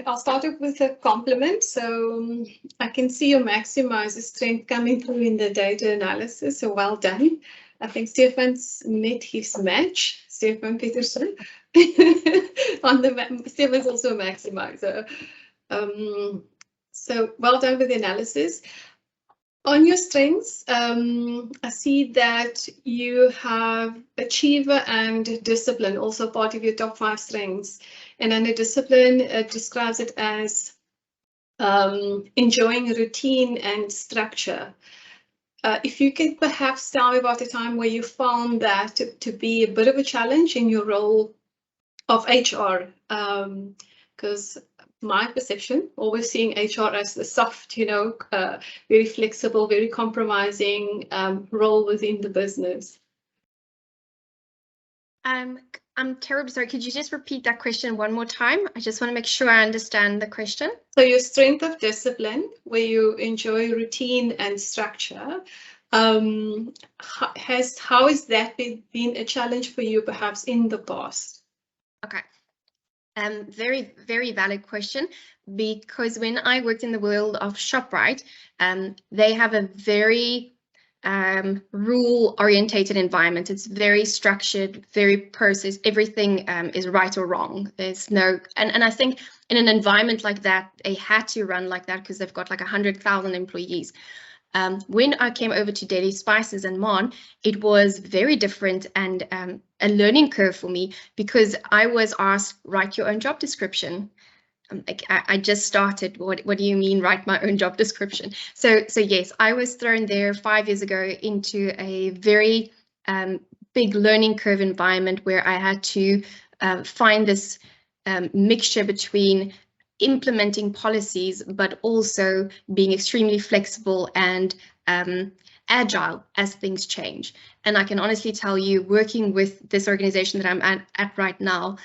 [SPEAKER 5] I'll start off with a compliment. So I can see your maximizer strength coming through in the data analysis. So well done. I think Stefan's met his match. Stefan Peterson. Stefan's also a maximizer. So well done with the analysis. On your strengths, I see that you have achiever and discipline, also part of your top 5 strengths. And under discipline, it describes it as enjoying routine and structure. If you could perhaps tell me about a time where you found that to be a bit of a challenge in your role of HR, because my perception, always seeing HR as the soft, very flexible, very compromising role within the business.
[SPEAKER 2] I'm terribly sorry. Could you just repeat that question one more time? I just want to make sure I understand the question.
[SPEAKER 5] So your strength of discipline, where you enjoy routine and structure, how has that been a challenge for you perhaps in the past?
[SPEAKER 2] Okay. Very, very valid question, because when I worked in the world of ShopRite, they have a very rule-orientated environment. It's very structured, very processed. Everything is right or wrong. There's no, and I think in an environment like that, they had to run like that because they've got like 100,000 employees. When I came over to Daily Spices and Mon, it was very different and a learning curve for me, because I was asked, write your own job description. I just started. What do you mean? Write my own job description. So yes, I was thrown there 5 years ago into a very big learning curve environment where I had to find this mixture between implementing policies, but also being extremely flexible and agile as things change. And I can honestly tell you, working with this organization that I'm at right now,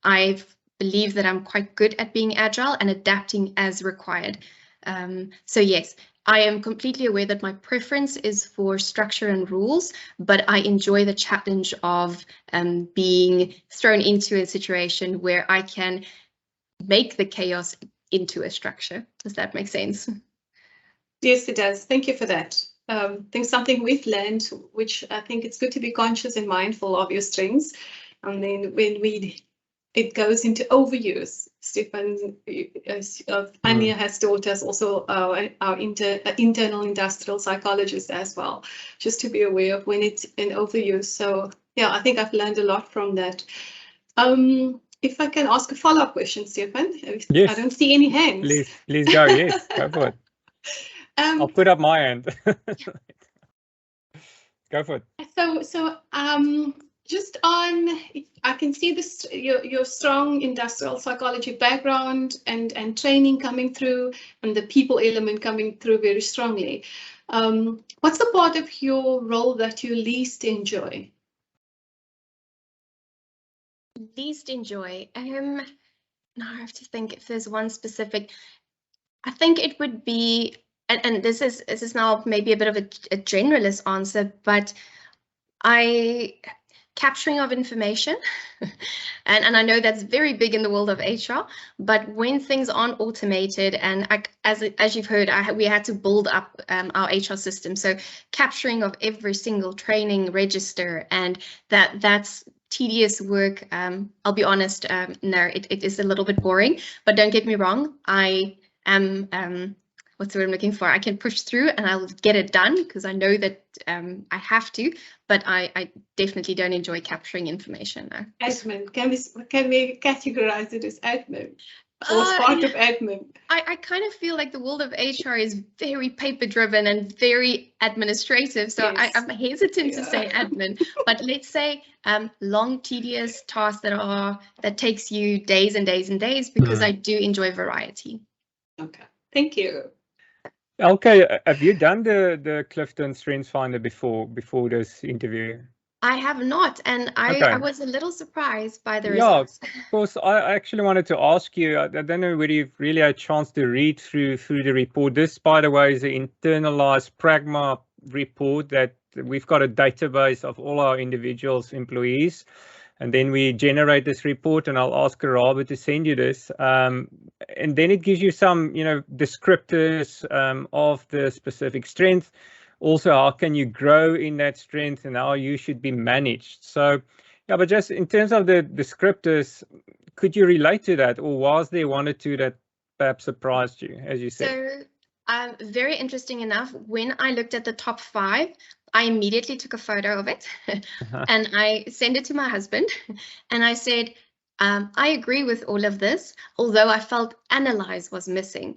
[SPEAKER 2] I believe that I'm quite good at being agile and adapting as required. So yes, I am completely aware that my preference is for structure and rules, but I enjoy the challenge of being thrown into a situation where I can make the chaos into a structure. Does that make sense?
[SPEAKER 5] Yes, it does. Thank you for that. I think something we've learned, which I think it's good to be conscious and mindful of your strengths. And then when it goes into overuse, Stefan, Anya has taught us also our internal industrial psychologist as well, just to be aware of when it's in overuse. So yeah, I think I've learned a lot from that. If I can ask a follow-up question, Stefan.
[SPEAKER 1] Yes.
[SPEAKER 5] I don't see any hands.
[SPEAKER 1] Please go. Yes, go for it. I'll put up my hand. Go for it.
[SPEAKER 5] So just on, I can see this your strong industrial psychology background and training coming through, and the people element coming through very strongly. What's the part of your role that you least enjoy?
[SPEAKER 2] Least enjoy. Now I have to think if there's one specific. I think it would be, and this is now maybe a bit of a generalist answer, but capturing of information, and I know that's very big in the world of HR, but when things aren't automated, and as you've heard, we had to build up our HR system, so capturing of every single training register, and that's tedious work. I'll be honest, no, it is a little bit boring, but don't get me wrong, I am what's the word I'm looking for? I can push through and I'll get it done because I know that I have to, but I definitely don't enjoy capturing information. No.
[SPEAKER 5] Admin, can we categorize it as admin? Or part of admin?
[SPEAKER 2] I kind of feel like the world of HR is very paper driven and very administrative. So yes. I'm hesitant to say admin, but let's say long, tedious tasks that takes you days and days and days, because I do enjoy variety.
[SPEAKER 5] Okay, thank you.
[SPEAKER 1] Elke, have you done the Clifton Strengths Finder before this interview?
[SPEAKER 2] I have not, and I was a little surprised by the results.
[SPEAKER 1] Yeah, of course. I actually wanted to ask you, I don't know whether you've really had a chance to read through the report. This, by the way, is an internalized Pragma report that we've got a database of all our individuals, employees, and then we generate this report, and I'll ask Robert to send you this. And then it gives you some, descriptors of the specific strength. Also, how can you grow in that strength and how you should be managed? So, yeah, but just in terms of the descriptors, could you relate to that, or was there one or two that perhaps surprised you, as you said?
[SPEAKER 2] So, very interesting enough, when I looked at the top 5, I immediately took a photo of it and I sent it to my husband and I said, I agree with all of this, although I felt analyze was missing.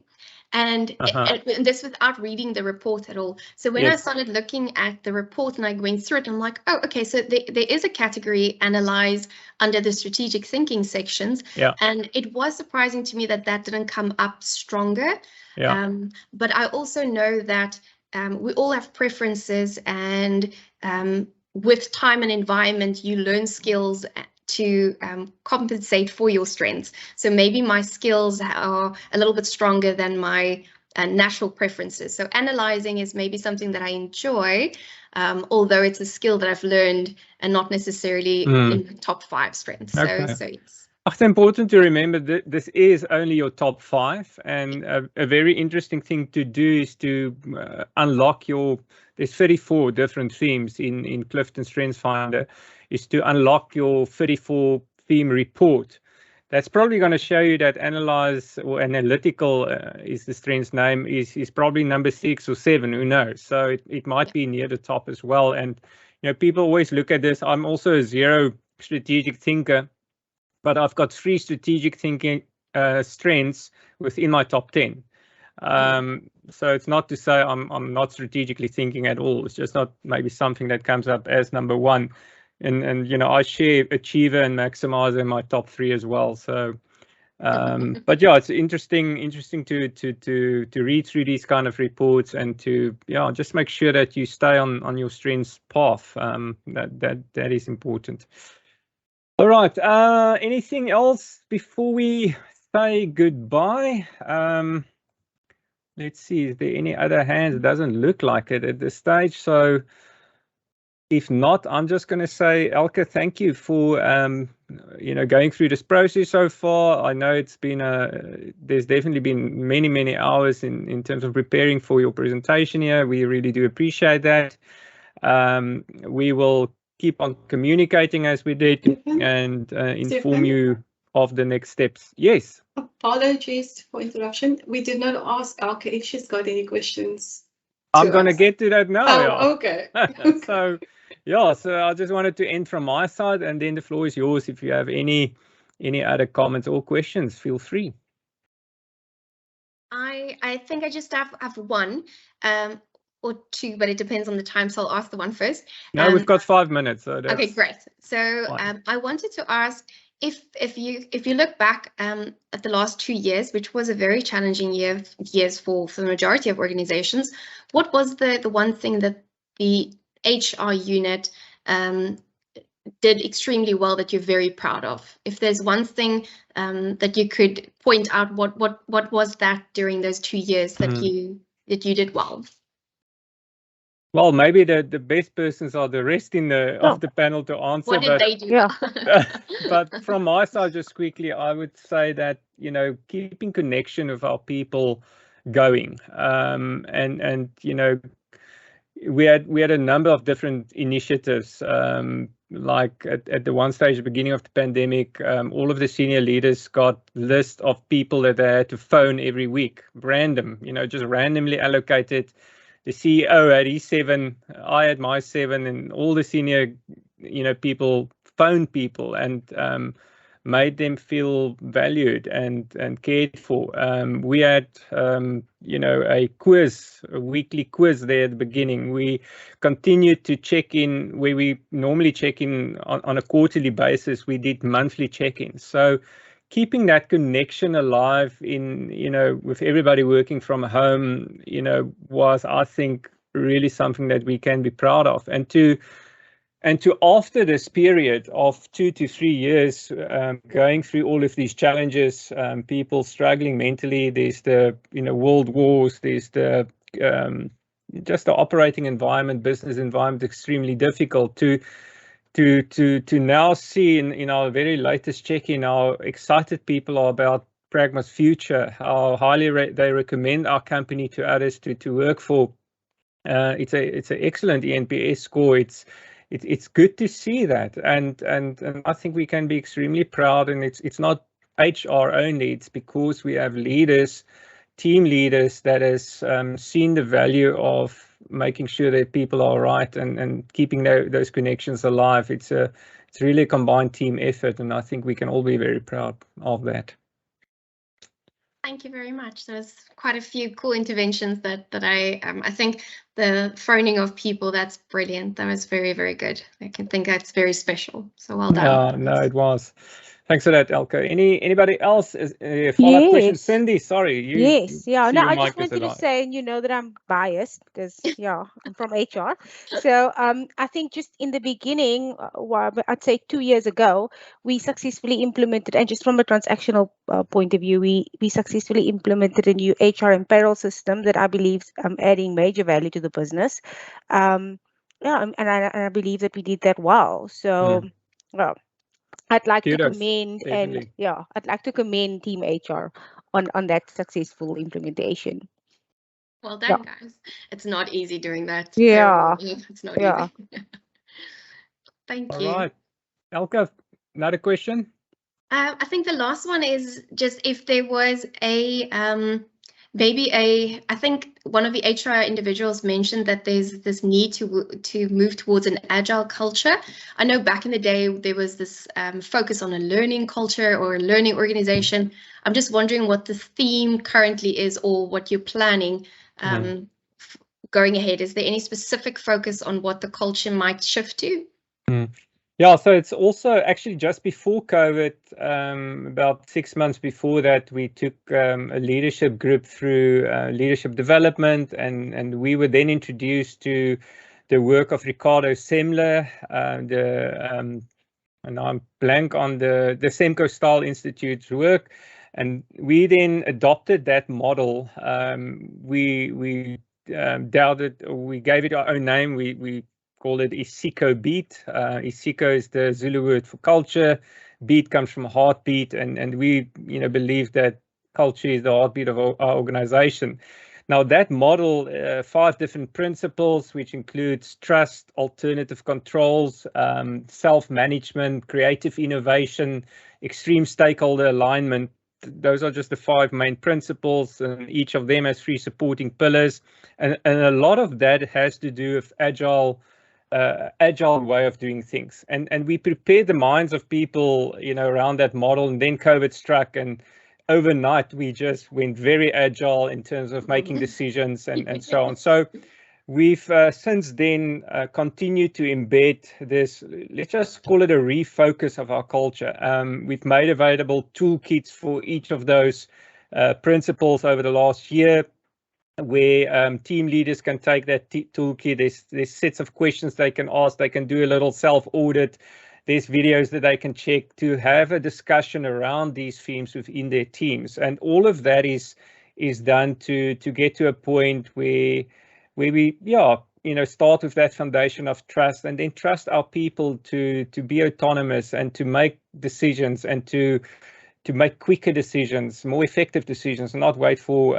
[SPEAKER 2] And this without reading the report at all. So when I started looking at the report and I went through it, I'm like, oh, okay, so there is a category analyze under the strategic thinking sections. Yeah. And it was surprising to me that didn't come up stronger. Yeah. But I also know that we all have preferences, and with time and environment, you learn skills to compensate for your strengths. So maybe my skills are a little bit stronger than my natural preferences. So analyzing is maybe something that I enjoy, although it's a skill that I've learned and not necessarily in the top 5 strengths. Okay. So yes.
[SPEAKER 1] It's important to remember that this is only your top 5, and a very interesting thing to do is to unlock there's 34 different themes in Clifton Strengths Finder, is to unlock your 34 theme report. That's probably going to show you that analyze or analytical is the strengths name is probably number 6 or 7, who knows? So it might be near the top as well. And people always look at this. I'm also a 0 strategic thinker, but I've got 3 strategic thinking strengths within my top 10. So it's not to say I'm not strategically thinking at all. It's just not maybe something that comes up as number one. And you know, I share achiever and maximizer in my top 3 as well. So but yeah, it's interesting to read through these kind of reports and to just make sure that you stay on your strengths path. That is important. All right, anything else before we say goodbye? Let's see, is there any other hands? It doesn't look like it at this stage, so if not, I'm just going to say, Elke, thank you for going through this process so far. I know it's been there's definitely been many hours in terms of preparing for your presentation here. We really do appreciate that. We will keep on communicating as we did and inform you of the next steps. Yes.
[SPEAKER 5] Apologies for interruption. We did not ask Elke if she's got any questions.
[SPEAKER 1] I'm going to get to that now.
[SPEAKER 5] Oh, okay.
[SPEAKER 1] So I just wanted to end from my side, and then the floor is yours. If you have any other comments or questions, feel free.
[SPEAKER 2] I think I just have one or two, but it depends on the time, so I'll ask the one first.
[SPEAKER 1] No, we've got 5 minutes. So that's
[SPEAKER 2] okay, great. So I wanted to ask if you look back at the last 2 years, which was a very challenging years for the majority of organizations, what was the one thing that the HR unit did extremely well that you're very proud of? If there's one thing that you could point out, what was that during those 2 years that you did well?
[SPEAKER 1] Well, maybe the best persons are the rest of the panel to answer.
[SPEAKER 2] What did they do?
[SPEAKER 4] Yeah.
[SPEAKER 1] But from my side, just quickly, I would say that keeping connection with our people going, and we had a number of different initiatives. Like at the one stage, at the beginning of the pandemic, all of the senior leaders got lists of people that they had to phone every week, random, just randomly allocated. The CEO had his 7, I had my 7, and all the senior, people phoned people and made them feel valued and cared for. We had, a quiz, a weekly quiz there at the beginning. We continued to check in where we normally check in on a quarterly basis. We did monthly check-ins. So keeping that connection alive with everybody working from home, was, I think, really something that we can be proud of. And to after this period of 2 to 3 years, going through all of these challenges, people struggling mentally, there's the world wars, there's the just the operating environment, business environment, extremely difficult to now see in our very latest check-in how excited people are about Pragma's future, how highly they recommend our company to others to work for. It's an excellent eNPS score. It's good to see that, and I think we can be extremely proud. And it's not HR only. It's because we have leaders, team leaders that has seen the value of making sure that people are right and keeping those connections alive. It's really a combined team effort, and I think we can all be very proud of that.
[SPEAKER 2] Thank you very much. There's quite a few cool interventions that I think the phoning of people, that's brilliant. That was very, very good. I can think that's very special. So well done.
[SPEAKER 1] No, it was. Thanks for that, Elke. Anybody else? Follow-up question? Cindy, sorry.
[SPEAKER 4] Yes. No, I just wanted to say, that I'm biased because, I'm from HR. So I think just in the beginning, I'd say 2 years ago, we successfully implemented, and just from a transactional point of view, we successfully implemented a new HR and payroll system that I believe adding major value to the business. And I believe that we did that well. So, I'd like to commend I'd like to commend Team HR on that successful implementation.
[SPEAKER 2] Well done, guys. It's not easy doing that.
[SPEAKER 4] Yeah.
[SPEAKER 2] It's not easy. Thank you.
[SPEAKER 1] All right. Elke, another question?
[SPEAKER 2] I think the last one is just if there was a B-BBEE, I think one of the HR individuals mentioned that there's this need to move towards an agile culture. I know back in the day there was this focus on a learning culture or a learning organization. I'm just wondering what the theme currently is, or what you're planning going ahead. Is there any specific focus on what the culture might shift to?
[SPEAKER 1] Yeah, so it's also actually just before COVID, about 6 months before that, we took a leadership group through leadership development, and we were then introduced to the work of Ricardo Semler, and I'm blank on the Semco Style Institute's work, and we then adopted that model. We gave it our own name. We called it Isiko Beat. Isiko is the Zulu word for culture. Beat comes from heartbeat, and we believe that culture is the heartbeat of our organization. Now that model, 5 different principles, which includes trust, alternative controls, self-management, creative innovation, extreme stakeholder alignment. Those are just the 5 main principles, and each of them has 3 supporting pillars. And a lot of that has to do with agile way of doing things. And we prepared the minds of people, around that model, and then COVID struck, and overnight we just went very agile in terms of making decisions and so on. So we've since then continued to embed this, let's just call it a refocus of our culture. We've made available toolkits for each of those principles over the last year, where team leaders can take that toolkit. There's sets of questions they can ask. They can do a little self-audit. There's videos that they can check to have a discussion around these themes within their teams. And all of that is done to get to a point where we start with that foundation of trust, and then trust our people to be autonomous and to make decisions, and to make quicker decisions, more effective decisions, and not wait for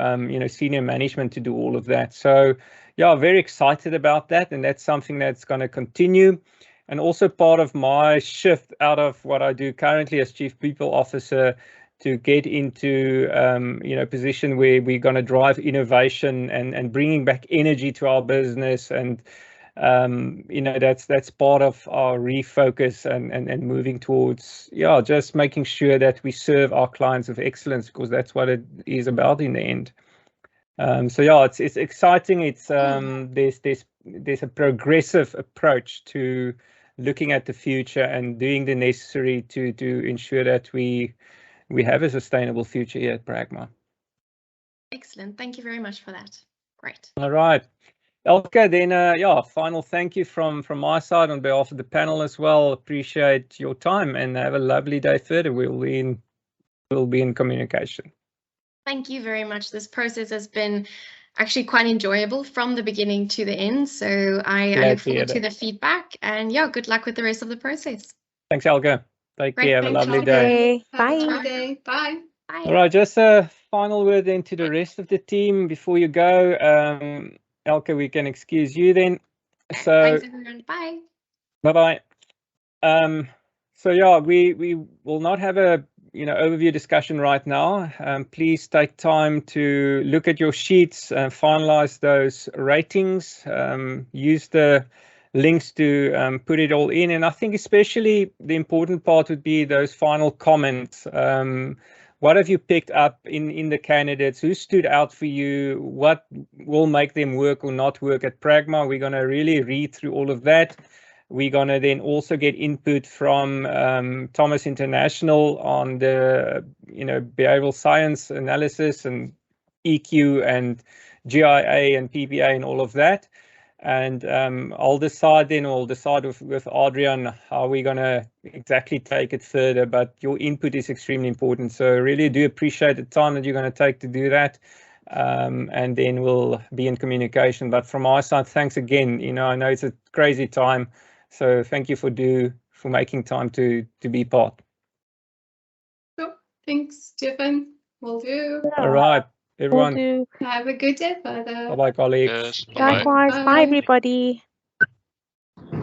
[SPEAKER 1] senior management to do all of that. So yeah, very excited about that, and that's something that's going to continue. And also part of my shift out of what I do currently as Chief People Officer to get into position where we're going to drive innovation and bringing back energy to our business, and that's part of our refocus and moving towards just making sure that we serve our clients with excellence, because that's what it is about in the end. So yeah, it's exciting. It's there's a progressive approach to looking at the future and doing the necessary to ensure that we have a sustainable future here at Pragma.
[SPEAKER 2] Excellent. Thank you very much for that. Great.
[SPEAKER 1] All right. Elke, then final thank you from my side on behalf of the panel as well. Appreciate your time, and have a lovely day further. We'll be in communication.
[SPEAKER 2] Thank you very much. This process has been actually quite enjoyable from the beginning to the end. So I look forward to the feedback, and good luck with the rest of the process.
[SPEAKER 1] Thanks, Elke. Take care. Have a lovely day.
[SPEAKER 2] Bye.
[SPEAKER 5] Bye.
[SPEAKER 1] All right, just a final word then to the rest of the team before you go. Elke, we can excuse you then. So
[SPEAKER 2] thanks everyone. Bye.
[SPEAKER 1] Bye. So yeah, we will not have a overview discussion right now. Please take time to look at your sheets and finalize those ratings. Use the links to put it all in, and I think especially the important part would be those final comments. What have you picked up in the candidates? Who stood out for you? What will make them work or not work at Pragma? We're going to really read through all of that. We're going to then also get input from Thomas International on the behavioral science analysis and EQ and GIA and PPA and all of that. And I'll decide with Adrian how we're going to exactly take it further, but your input is extremely important. So I really do appreciate the time that you're going to take to do that. And then we'll be in communication. But from our side, thanks again. I know it's a crazy time, so thank you for making time to be part.
[SPEAKER 5] Cool. Thanks, Stephen. Will do.
[SPEAKER 1] All right. Everyone,
[SPEAKER 5] have a good day further.
[SPEAKER 1] Bye-bye, colleagues.
[SPEAKER 3] Yes,
[SPEAKER 4] Likewise. Bye, everybody.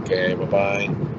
[SPEAKER 7] Okay, bye-bye.